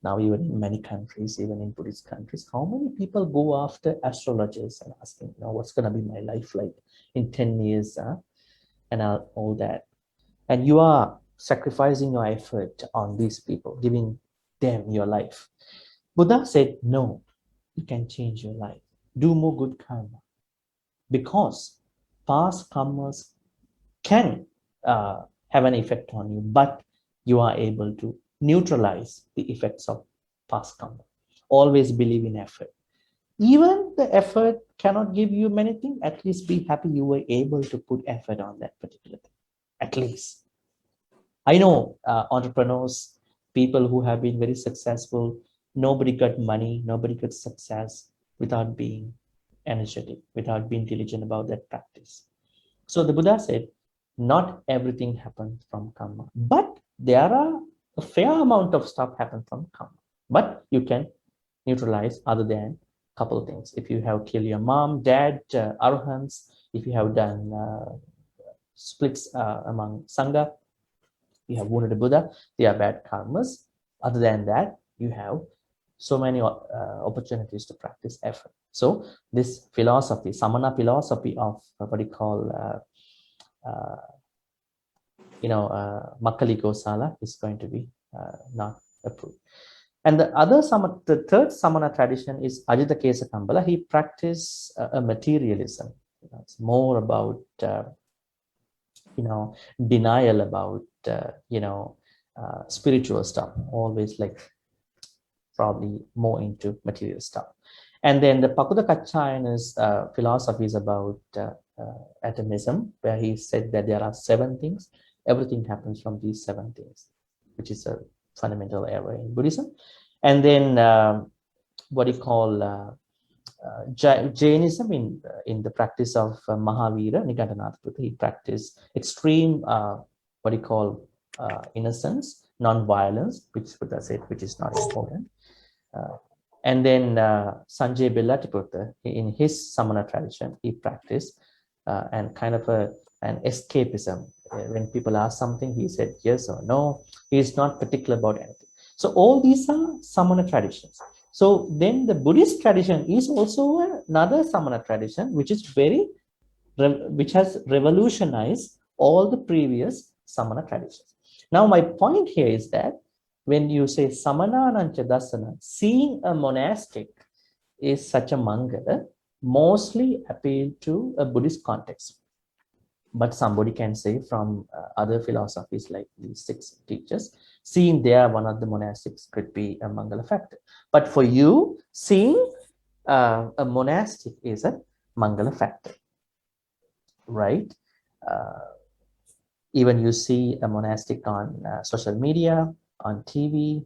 Now, even in many countries, even in Buddhist countries, how many people go after astrologers and asking, what's going to be my life like in 10 years and all that. And you are sacrificing your effort on these people, giving them your life. Buddha said, no, you can change your life. Do more good karma. Because past karmas can have an effect on you, but you are able to neutralize the effects of past karma. Always believe in effort. Even the effort cannot give you many things, at least be happy you were able to put effort on that particular thing. At least. I know entrepreneurs, people who have been very successful, nobody got money, nobody got success without being energetic, without being diligent about that practice. So the Buddha said, not everything happens from karma, but there are a fair amount of stuff happen from karma. But you can neutralize other than a couple of things. If you have killed your mom, dad, arahants, if you have done splits among Sangha, you have wounded a Buddha, they are bad karmas. Other than that, you have so many opportunities to practice effort. So this philosophy, samana philosophy of what you call Makkali Gosala is going to be not approved. And the third samana tradition is Ajita Kesakambala. He practiced a materialism. It's more about denial about spiritual stuff. Always like probably more into material stuff. And then the Pakudakachayana's philosophy is about atomism, where he said that there are 7 things. Everything happens from these 7 things, which is a fundamental error in Buddhism. And then what you call Jainism in the practice of Mahavira, Nigantanath Buddha, he practiced extreme, what you call innocence, non-violence, which Buddha said, which is not important. And then Sanjay Bellatiputta, in his Samana tradition, he practiced and kind of an escapism. When people ask something, he said yes or no. He is not particular about anything. So all these are Samana traditions. So then the Buddhist tradition is also another Samana tradition, which is which has revolutionized all the previous Samana traditions. Now, my point here is that when you say Samananancha Dasana, seeing a monastic is such a Mangala, mostly appeal to a Buddhist context. But somebody can say from other philosophies like these 6 teachers, seeing there one of the monastics could be a Mangala factor. But for you, seeing a monastic is a Mangala factor, right? Even you see a monastic on social media, on TV,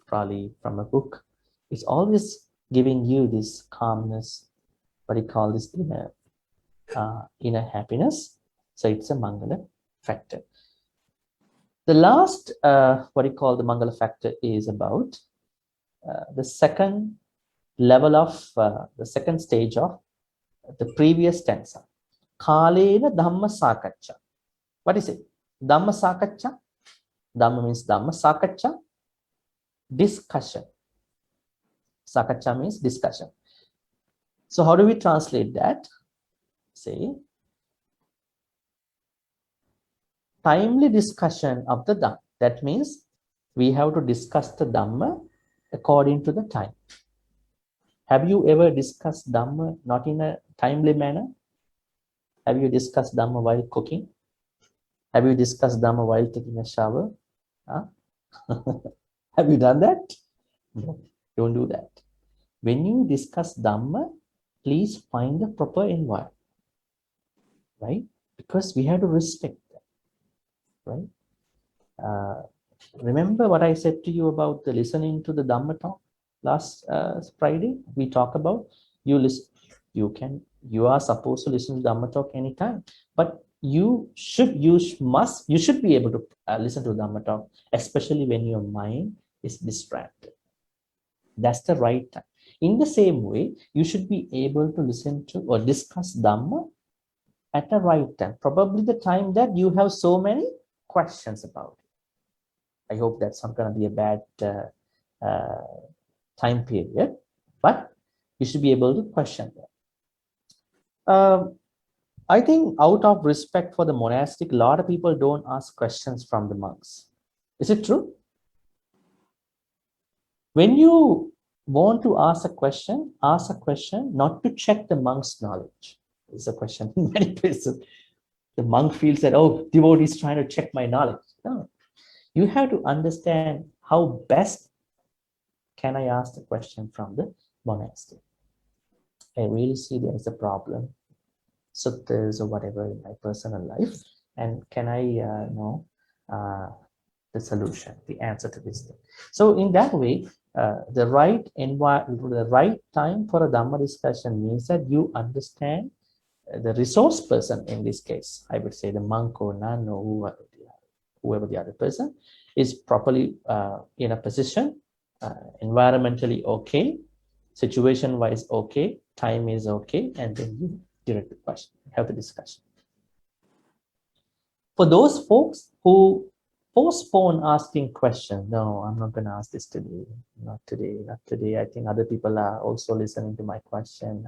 probably from a book, it's always giving you this calmness, what you call this inner happiness. So it's a Mangala factor. The last, what you call the Mangala factor is about the second level of, the second stage of the previous stanza. Kalena Dhamma Sakacha. What is it? Dhamma Sakacha. Dhamma means Dhamma. Sakacha, discussion. Sakacha means discussion. So how do we translate that? Say, timely discussion of the Dhamma. That means we have to discuss the Dhamma according to the time. Have you ever discussed Dhamma not in a timely manner? Have you discussed Dhamma while cooking? Have you discussed Dhamma while taking a shower? Huh? Have you done that? No, don't do that. When you discuss Dhamma, please find the proper environment, right? Because we have to respect that, right? Remember what I said to you about the listening to the Dhamma talk last Friday? We talked about you listen. You are supposed to listen to Dhamma talk anytime, but you should be able to listen to Dhamma talk, especially when your mind is distracted. That's the right time. In the same way, you should be able to listen to or discuss Dhamma at the right time, probably the time that you have so many questions about it. I hope that's not going to be a bad time period, but you should be able to question that. I think out of respect for the monastic, a lot of people don't ask questions from the monks. Is it true? When you want to ask a question not to check the monk's knowledge. It's a question in many places. The monk feels that, oh, devotee is trying to check my knowledge. No. You have to understand how best can I ask the question from the monastic. I really see there is a problem, suttas or whatever in my personal life, and can I know the solution, the answer to this thing. So in that way, the right time for a Dhamma discussion means that you understand the resource person. In this case, I would say the monk or nun or whoever the other person is properly in a position, environmentally okay, situation wise okay, time is okay, and then you direct the question, have the discussion. For those folks who postpone asking questions, no, I'm not going to ask this today, not today. I think other people are also listening to my question.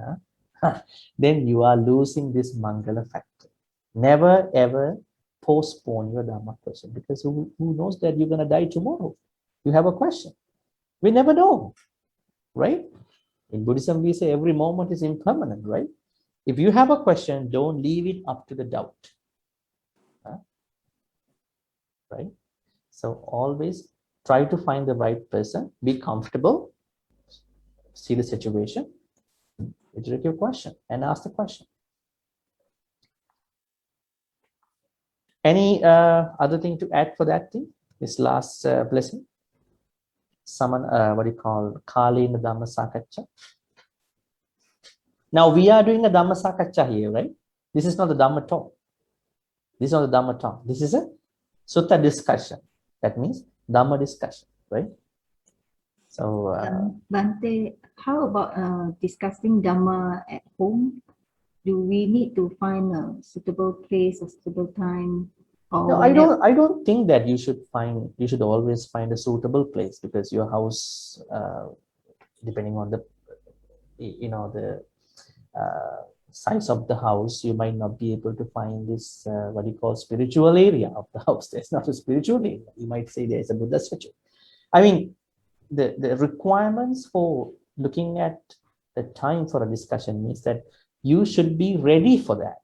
Then you are losing this Mangala factor. Never ever postpone your Dhamma question, because who knows that you're going to die tomorrow? You have a question. We never know, right? In Buddhism, we say every moment is impermanent, right? If you have a question, don't leave it up to the doubt. Right? So always try to find the right person, be comfortable, see the situation, redirect your question and ask the question. Any other thing to add for that thing? This last blessing? Someone, what do you call, Kalina Dhamma Sakaccha? Now we are doing a Dhamma Sakaccha here, right? This is not the Dhamma talk. This is not the Dhamma talk. This is a Sutta discussion. That means Dhamma discussion, right? So,
Bhante, how about discussing Dhamma at home? Do we need to find a suitable place, a suitable time? Or
no, I don't think that you should always find a suitable place, because your house, depending on the, the size of the house, you might not be able to find this, what you call, spiritual area of the house. There's not a spiritual area. You might say there's a Buddha statue. I mean, the requirements for looking at the time for a discussion means that you should be ready for that,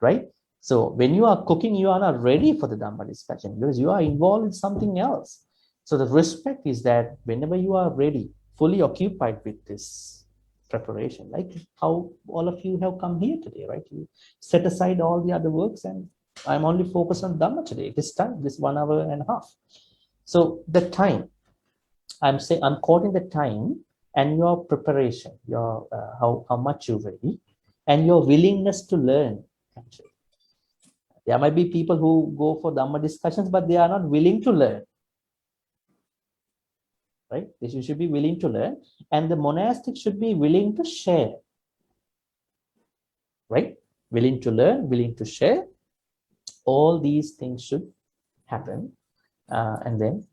right? So when you are cooking, you are not ready for the Dhamma discussion because you are involved in something else. So the respect is that whenever you are ready, fully occupied with this preparation, like how all of you have come here today, right? You set aside all the other works and I'm only focused on Dhamma today, this time, this 1 hour and a half. So the time, I'm quoting the time and your preparation, your how much you're ready and your willingness to learn, actually. There might be people who go for Dhamma discussions, but they are not willing to learn, right? You should be willing to learn, and the monastic should be willing to share, right? Willing to learn, willing to share. All these things should happen. And then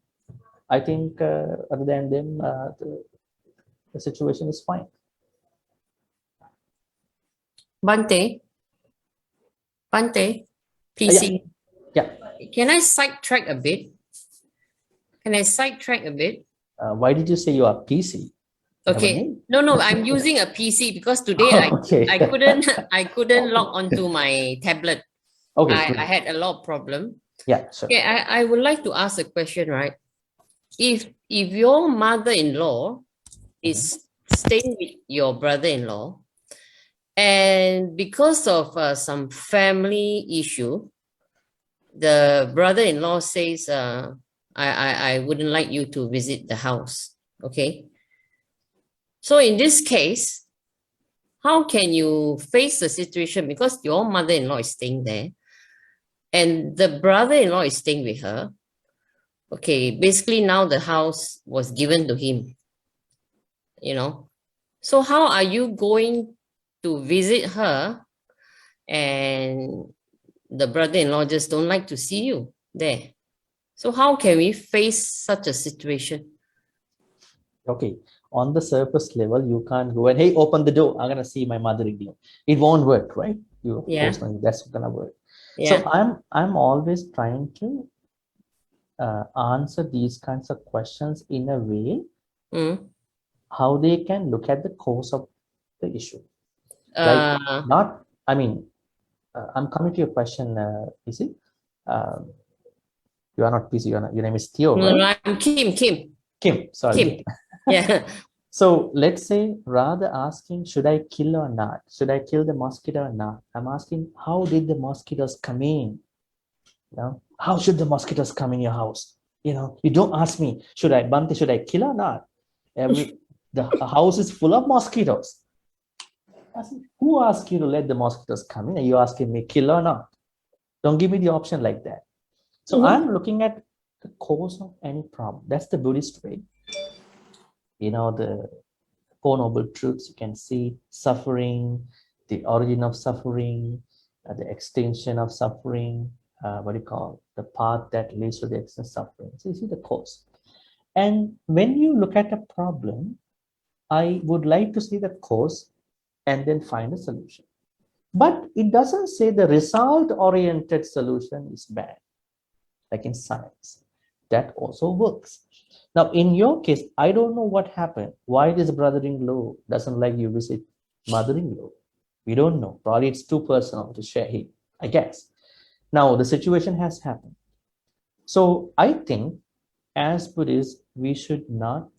I think other than them, the situation is fine.
Bhante, PC.
Yeah.
Can I sidetrack a bit?
Why did you say you are PC?
Okay. No, I'm using a PC because today
Okay.
I couldn't log onto my tablet.
Okay.
I had a lot of problem.
Yeah, sure.
Okay, I would like to ask a question, right? If your mother-in-law is staying with your brother-in-law, and because of some family issue, the brother-in-law says, I wouldn't like you to visit the house. Okay. So in this case, how can you face the situation? Because your mother-in-law is staying there and the brother-in-law is staying with her. Okay. Basically now the house was given to him, So how are you going to visit her and the brother-in-law just don't like to see you there? So how can we face such a situation?
Okay, on the surface level, you can't go and, hey, open the door, I'm gonna see my mother-in-law. It won't work, right? That's gonna work.
Yeah.
So I'm always trying to answer these kinds of questions in a way how they can look at the cause of the issue. Right? I'm coming to your question, PC. You are not PC, your name is Theo, right?
No, I'm Kim.
Kim, sorry.
Kim. Yeah.
So let's say, rather asking, should I kill or not? Should I kill the mosquito or not? I'm asking, how did the mosquitoes come in? How should the mosquitoes come in your house? You don't ask me, Bhante, should I kill or not? The house is full of mosquitoes. Who asked you to let the mosquitoes come in? Are you asking me kill or not? Don't give me the option like that. So I'm looking at the cause of any problem. That's the Buddhist way. The Four Noble Truths, you can see suffering, the origin of suffering, the extension of suffering, the path that leads to the extent of suffering. So you see the cause. And when you look at a problem, I would like to see the cause and then find a solution. But it doesn't say the result-oriented solution is bad, like in science. That also works. Now, in your case, I don't know what happened. Why this brother-in-law doesn't like you visit mother-in-law? We don't know. Probably it's too personal to share here, I guess. Now, the situation has happened. So I think as Buddhists, we should not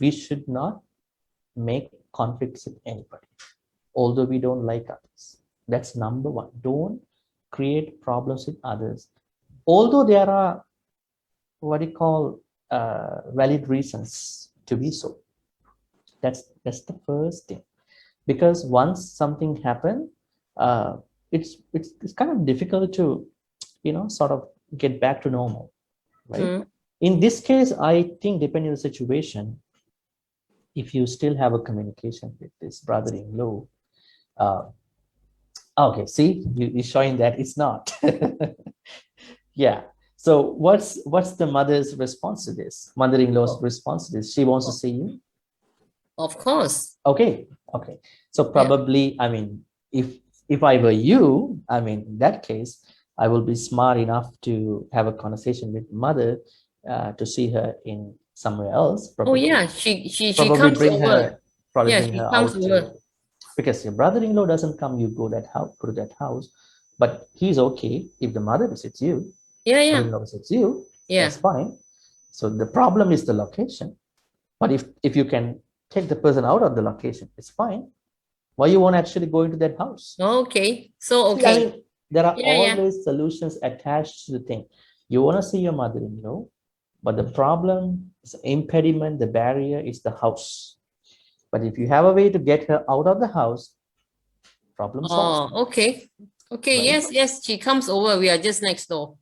make conflicts with anybody, although we don't like others. That's number one. Don't create problems with others, although there are what you call valid reasons to be so. That's the first thing, because once something happened, it's kind of difficult to sort of get back to normal, right? In this case, I think depending on the situation, if you still have a communication with this brother-in-law, okay, see, you're showing that it's not. Yeah. So what's the mother's response to this? Mother-in-law's response to this? She wants to see you.
Of course.
Okay. So probably, I mean, if I were you, I mean, in that case, I will be smart enough to have a conversation with mother to see her in somewhere else.
Oh yeah, she
probably
comes
bring
over.
her. Probably
Yeah,
bring
she
her
comes
out
over.
because your brother-in-law doesn't come. You go to that house, but he's okay if the mother visits you.
Yeah.
Mother-in-law visits you.
Yeah.
That's fine. So the problem is the location. But if you can take the person out of the location, it's fine. Why you won't actually go into that house?
Okay. So
See, I
okay.
mean, there are
Yeah.
always solutions attached to the thing. You want to see your mother-in-law, but the problem is the impediment, the barrier is the house. But if you have a way to get her out of the house, problem solved.
Oh, okay. Okay.
Right.
Yes. She comes over. We are just next door.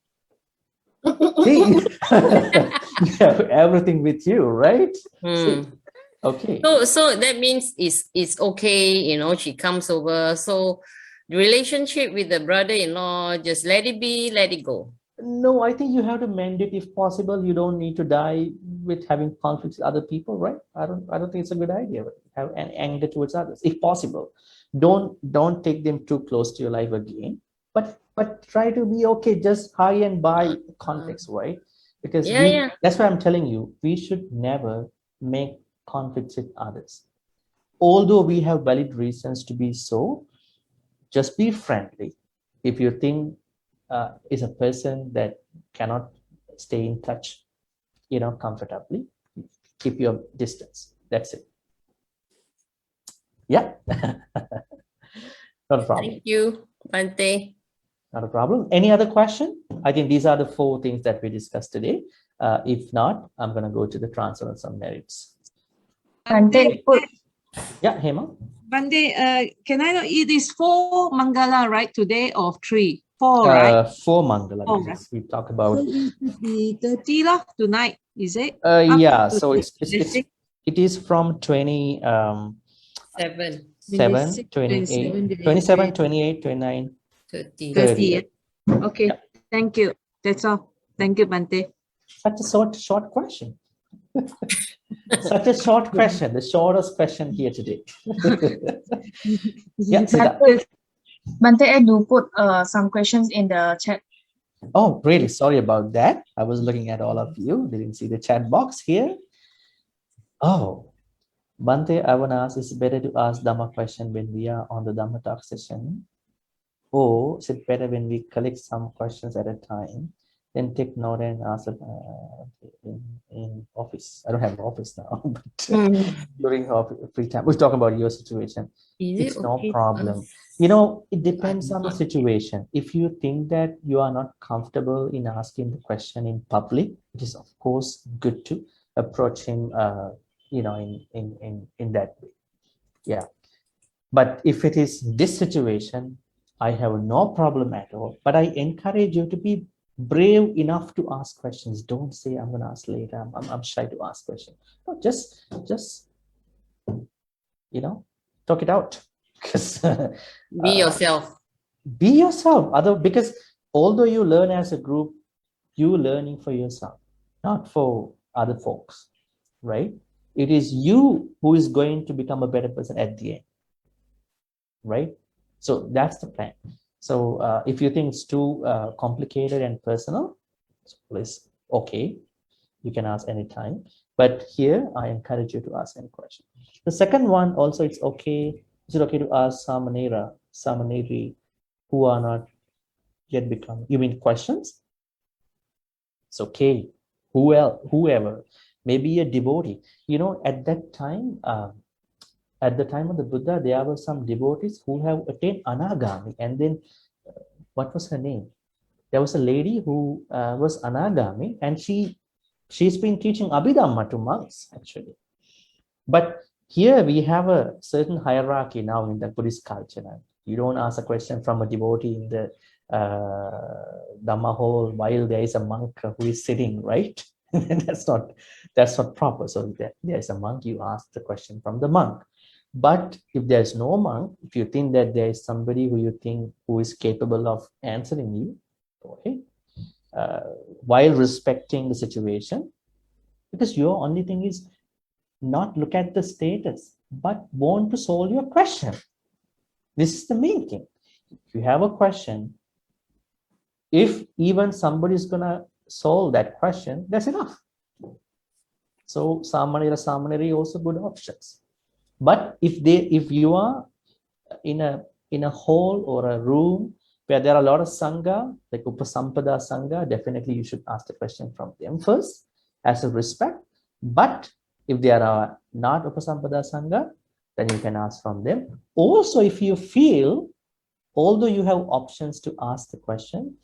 See, you have everything with you, right? See,
Hmm.
okay.
So that means it's okay, she comes over. So the relationship with the brother-in-law, just let it be, let it go.
No, I think you have to mend it if possible. You don't need to die with having conflicts with other people, right? I don't think it's a good idea. Have an anger towards others, if possible. Don't take them too close to your life again. But try to be okay, just high and by conflicts, right? Because
Yeah.
that's why I'm telling you, we should never make conflicts with others. Although we have valid reasons to be so, just be friendly. If you think is a person that cannot stay in touch, comfortably, keep your distance. That's it. Yeah. Not a problem.
Thank you, Bhante.
Not a problem. Any other question? I think these are the 4 things that we discussed today. If not, I'm going to go to the transference of merits.
Bhante,
Yeah, Hema.
Bhante, can I know it is 4 Maṅgala, right, today, or 3? 4, right?
4 Maṅgala.
Oh,
Yes, we talk about.
So it should be 30 lah, tonight, is it?
Yeah,
to
so
the
it is from 20
7,
7, 28, 27, 28, 29,
30.
30. Yeah. Okay,
Yeah.
thank you. That's all. Thank you, Bhante.
Such a short question. Such a short question, the shortest question here today. Yeah, Sita.
Bhante, I do put some questions in the chat.
Oh, really? Sorry about that. I was looking at all of you. Didn't see the chat box here. Oh, Bhante, I want to ask, is it better to ask Dhamma question when we are on the Dhamma talk session? Or is it better when we collect some questions at a time, then take note and ask in office? I don't have an office now, but during free time, we're talking about your situation. It's no problem. It depends on the situation. If you think that you are not comfortable in asking the question in public, it is of course good to approach him, in that way. Yeah. But if it is this situation, I have no problem at all. But I encourage you to be brave enough to ask questions. Don't say I'm going to ask later. I'm shy to ask questions. No, just talk it out.
Be yourself.
Be yourself. Because although you learn as a group, you're learning for yourself, not for other folks, right? It is you who is going to become a better person at the end, right? So that's the plan. So if you think it's too complicated and personal, please, okay, you can ask anytime. But here, I encourage you to ask any question. The second one, also, it's okay. Is it okay to ask Samaneri, who are not yet become? You mean questions? It's okay. Whoever, maybe a devotee. At that time, at the time of the Buddha, there were some devotees who have attained Anagami. And then, what was her name? There was a lady who was Anagami, and she's been teaching Abhidhamma to monks, actually. But here we have a certain hierarchy now in the Buddhist culture. You don't ask a question from a devotee in the Dhamma hall while there is a monk who is sitting, right? that's not proper. So there is a monk, you ask the question from the monk. But if there's no monk, if you think that there is somebody who you think who is capable of answering you, go ahead, while respecting the situation, because your only thing is not look at the status, but want to solve your question. This is the main thing. If you have a question, if even somebody is gonna solve that question, that's enough. So Samanera also good options. But if you are in a hall or a room where there are a lot of Sangha, like Upasampada Sangha, definitely you should ask the question from them first as a respect. But if there are not Upasampada Sangha, then you can ask from them. Also, if you feel, although you have options to ask the question,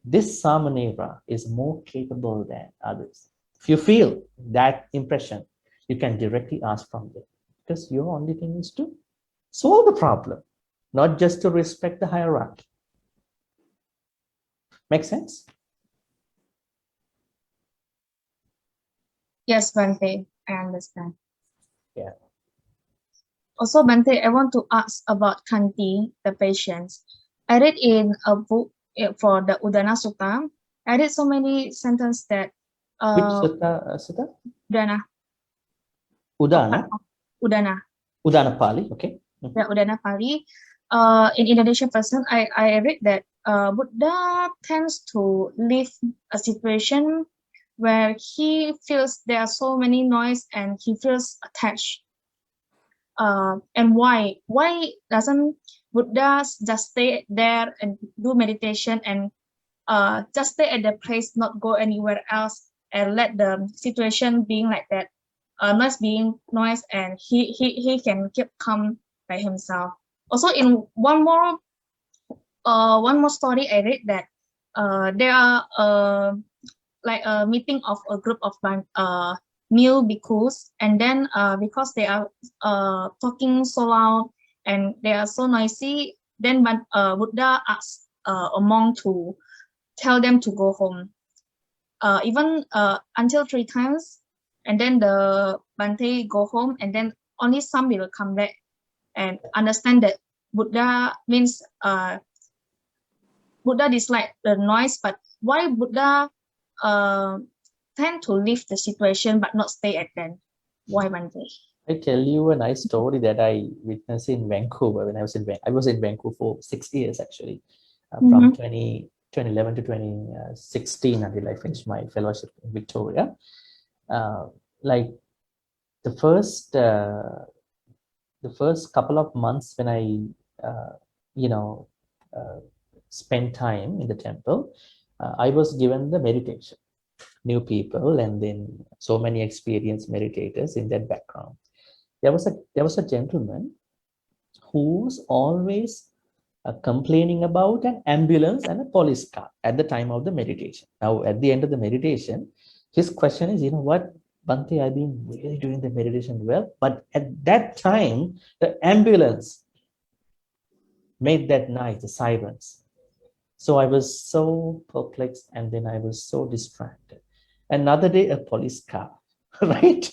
this Samanera is more capable than others. If you feel that impression, you can directly ask from them, because your only thing is to solve the problem, not just to respect the hierarchy. Make sense?
Yes, Bhante, I understand.
Yeah.
Also, Bhante, I want to ask about Kanti, the patience. I read in a book for the Udana Sutta. I read so many sentences that
Which sutta?
Udana.
Udana?
Udana.
Pali, okay.
Yeah, Udana Pali. In Indonesian person, I read that Buddha tends to live a situation where he feels there are so many noise and he feels attached. And why doesn't Buddha just stay there and do meditation and just stay at the place, not go anywhere else, and let the situation being like that, noise being noise, and he can keep calm by himself. Also, in one more story I read that there are like a meeting of a group of new bhikkhus, and then because they are talking so loud and they are so noisy, then Buddha asked a monk to tell them to go home, even until 3 times, and then the Bhante go home, and then only some will come back and understand that Buddha means Buddha dislike the noise, but why Buddha tend to leave the situation but not stay at them? Why, Bhante?
I tell you a nice story that I witnessed in Vancouver when I was in Vancouver for 6 years actually, from 2011 to 2016 until I finished my fellowship in Victoria. Like the first couple of months when I spent time in the temple, I was given the meditation, new people, and then so many experienced meditators in that background. There was a gentleman who was always complaining about an ambulance and a police car at the time of the meditation. Now, at the end of the meditation, his question is, you know what, Bhante, I've been really doing the meditation well, but at that time, the ambulance made that noise, the sirens. So I was so perplexed, and then I was so distracted. Another day, a police car, right?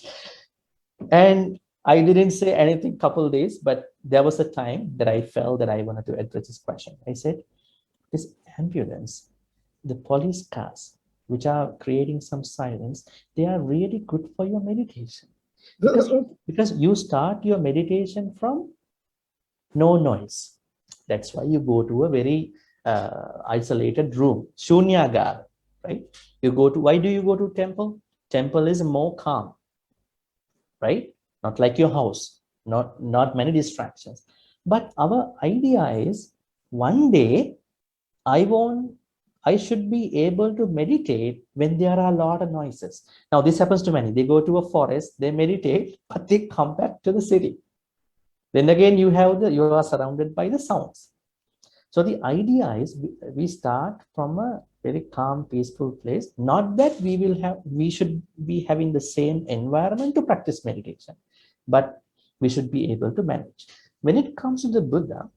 And I didn't say anything couple days, but there was a time that I felt that I wanted to address this question. I said, this ambulance, the police cars, which are creating some silence, they are really good for your meditation. Because you start your meditation from no noise. That's why you go to a very isolated room, shunyagara, right? Why do you go to temple? Temple is more calm, right? Not like your house, not many distractions. But our idea is one day I should be able to meditate when there are a lot of noises. Now this happens to many. They go to a forest, they meditate, but they come back to the city. Then again, you are surrounded by the sounds. So the idea is we start from a very calm, peaceful place. Not that we should be having the same environment to practice meditation, but we should be able to manage. When it comes to the Buddha,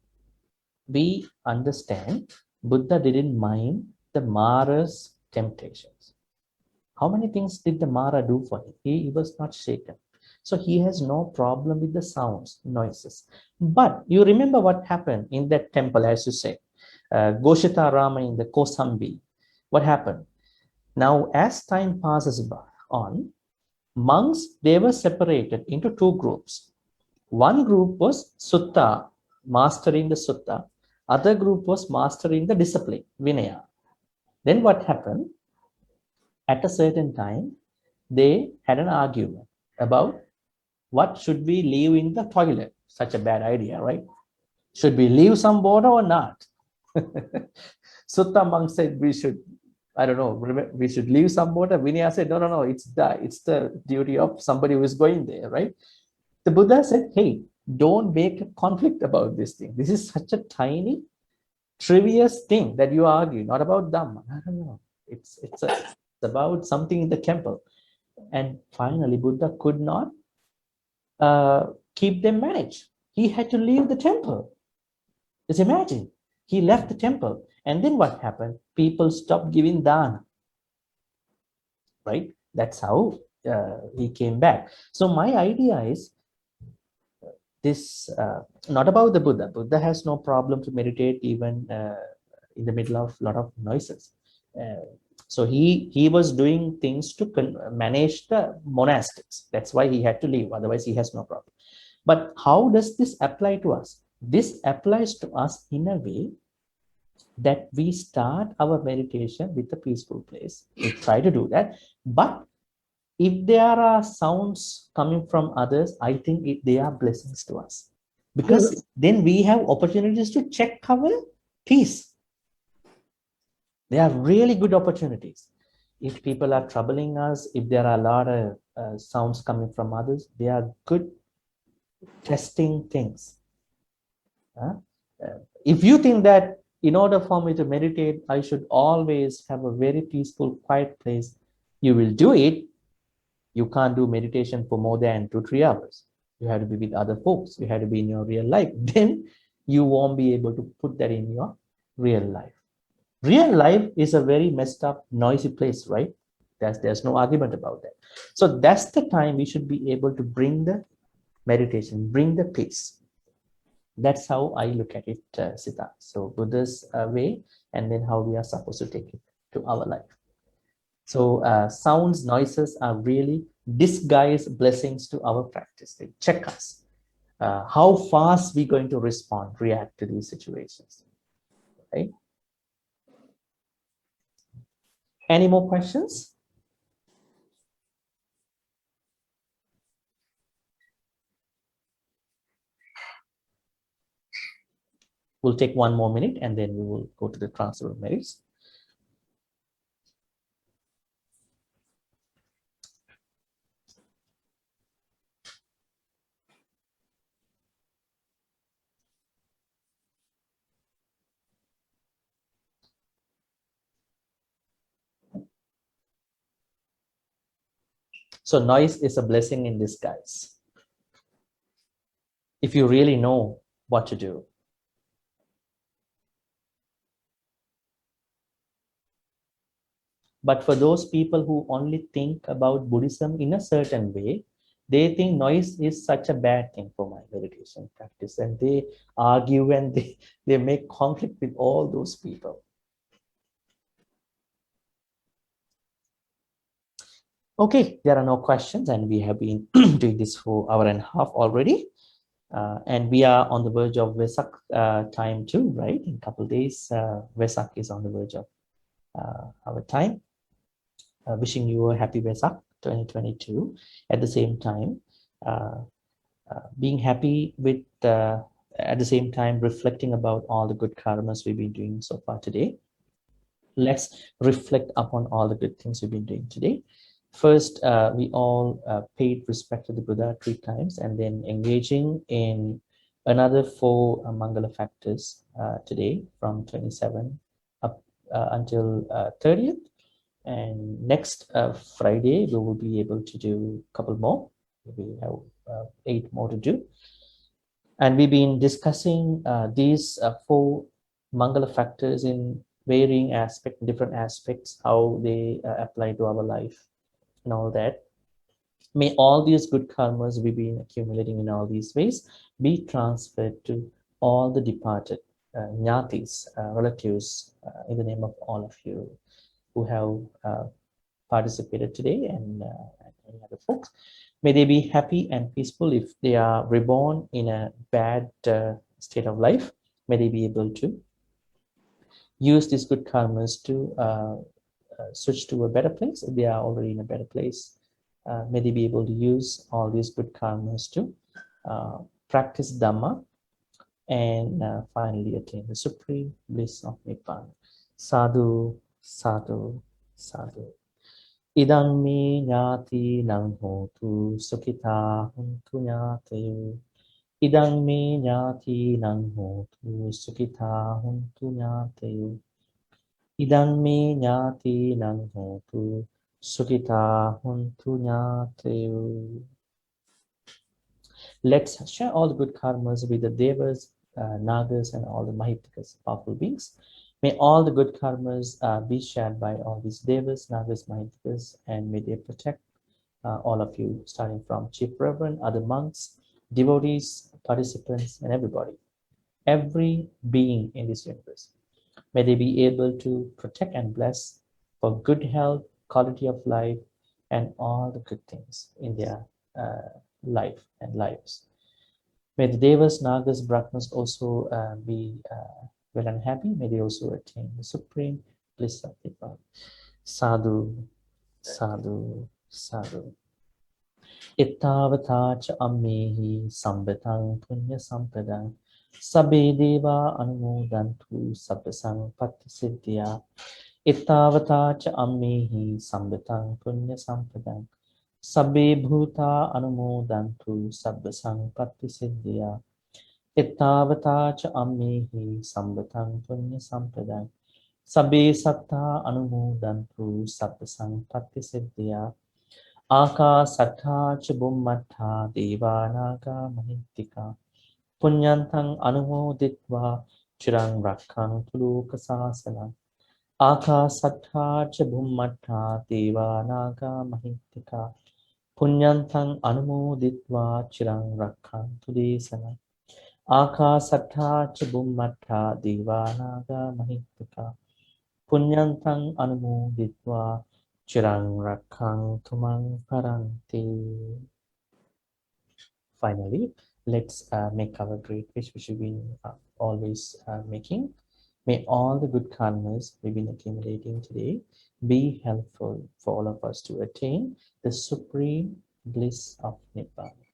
we understand Buddha didn't mind the Mara's temptations. How many things did the Mara do for him? He was not shaken. So he has no problem with the sounds, noises. But you remember what happened in that temple, as you say, Goshita Rama in the Kosambi. What happened? Now, as time passes on, monks, they were separated into two groups. One group was Sutta, mastering the Sutta. Other group was mastering the discipline, Vinaya. Then what happened? At a certain time, they had an argument about what should we leave in the toilet. Such a bad idea, right? Should we leave some water or not? Sutta monk said we should, I don't know, we should leave some water. Vinaya said, no, it's the duty of somebody who is going there, right? The Buddha said, hey, don't make a conflict about this thing. This is such a tiny, trivial thing that you argue, not about Dhamma. I don't know. It's about something in the temple. And finally, Buddha could not keep them managed. He had to leave the temple. Just imagine, he left the temple. And then what happened? People stopped giving dana. Right? That's how he came back. So my idea is this, not about the Buddha. Buddha has no problem to meditate even in the middle of a lot of noises. So he was doing things to manage the monastics. That's why he had to leave. Otherwise, he has no problem. But how does this apply to us? This applies to us in a way that we start our meditation with a peaceful place. We try to do that. But if there are sounds coming from others, I think they are blessings to us. Because then we have opportunities to check our peace. They are really good opportunities. If people are troubling us, if there are a lot of sounds coming from others, they are good testing things. If you think that in order for me to meditate, I should always have a very peaceful, quiet place, you will do it. You can't do meditation for more than 2-3 hours. You have to be with other folks. You have to be in your real life. Then you won't be able to put that in your real life. Real life is a very messed up, noisy place, right? There's no argument about that. So that's the time we should be able to bring the meditation, bring the peace. That's how I look at it, Sita. So Buddha's way, and then how we are supposed to take it to our life. So sounds, noises are really disguised blessings to our practice. They check us. How fast we're going to react to these situations. Okay. Any more questions? We'll take 1 more minute and then we will go to the transfer of merits. So noise is a blessing in disguise. If you really know what to do. But for those people who only think about Buddhism in a certain way, they think noise is such a bad thing for my meditation practice. And they argue and they make conflict with all those people. Okay, there are no questions and we have been doing this for 1.5 hours already. And we are on the verge of Vesak time too, right? In a couple of days, Vesak is on the verge of our time. Wishing you a happy Vesak 2022. At the same time, being happy with, at the same time, reflecting about all the good karmas we've been doing so far today. Let's reflect upon all the good things we've been doing today. First, we all paid respect to the Buddha 3 times and then engaging in Another 4 Maṅgala factors today from 27 up until 30th. And next Friday, we will be able to do a couple more. We have 8 more to do. And we've been discussing these 4 Maṅgala factors in varying aspects, different aspects, how they apply to our life and all that. May all these good karmas we've been accumulating in all these ways be transferred to all the departed Gnatis, relatives, in the name of all of you who have participated today and any other folks. May they be happy and peaceful. If they are reborn in a bad state of life, may they be able to use these good karmas to switch to a better place. If they are already in a better place, may they be able to use all these good karmas to practice Dhamma and finally attain the supreme bliss of Nibbana. Sadhu, sadhu, sadhu. Idang me ñāti nang hotu sukhita huntu ñāteyo. Idang me ñāti nang hotu sukhita huntu ñāteyo. Idang me ñāti nang hotu sukhita huntu ñāteyo. Let's share all the good karmas with the devas, nagas, and all the mahipikas, powerful beings. May all the good karmas be shared by all these devas, nagas, mahipikas, and may they protect all of you, starting from Chief Reverend, other monks, devotees, participants, and everybody, every being in this universe. May they be able to protect and bless for good health, quality of life, and all the good things in their life and lives. May the devas, nagas, brahmas also be well and happy. May they also attain the supreme bliss of Nibbana. Sadhu, sadhu, sadhu. Ittavata cha ammehi sambetang punya sampadang sabbe deva anumodantu sabba sampatti siddhya. Ittavata cha ammehi sambetang punya sampadang sabbe bhuta anumodantu sabba sampatti siddhya. Ittavata cha ammehi sambetang punya sampadang sabbe satta anumodantu sabba sampatti siddhya. Akasattha cha bhummattha devanaga mahittika punyantang anumoditva chirang rakkhantu lokasasana. Akasattha cha bhummattha devanaga mahittika punyantang anumoditva chirang rakkhantu desana. Akasattha cha bhummattha devanaga mahittika punyantang anumoditva chirang rakkhantu maṅ paranti. Finally, let's make our great wish, which we've been always making. May all the good karmas we've been accumulating today be helpful for all of us to attain the supreme bliss of Nibbana.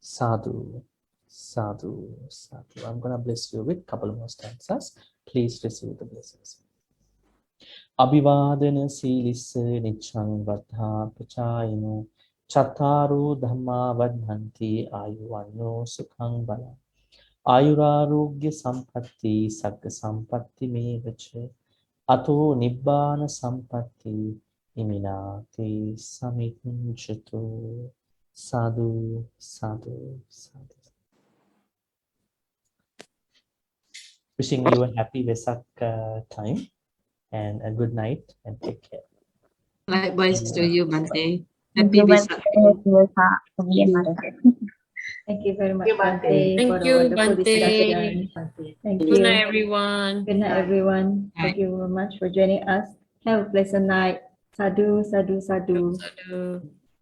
Sadhu, sadhu, sadhu. I'm going to bless you with a couple more stanzas. Please receive the blessings. Abhivadana silissa nichang vaddha pachayino chattaru dhamma vadhanti ayuvanyo sukhang bala ayurarogya sampatti sagga sampatti mevacha ato nibbana sampatti iminati samicchatu. Sadhu, sadhu, sadhu. Wishing you a happy Vesak time and a good night and take care.
Likewise to you, Bhante.
Thank
Happy
you, Bhante.
Vesak.
Thank you very much,
Thank you, Bhante.
Bhante,
Thank
for the
you,
wonderful
Bhante.
discussion. Thank
Good
you.
night, everyone.
Good night, everyone. Thank you very much for joining us. Have a pleasant night. Sadhu, sadhu, sadhu.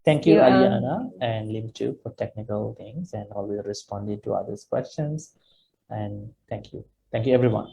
Thank you,
You,
Aliana and Lim2 for technical things and always responding to others' questions. And thank you. Thank you, everyone.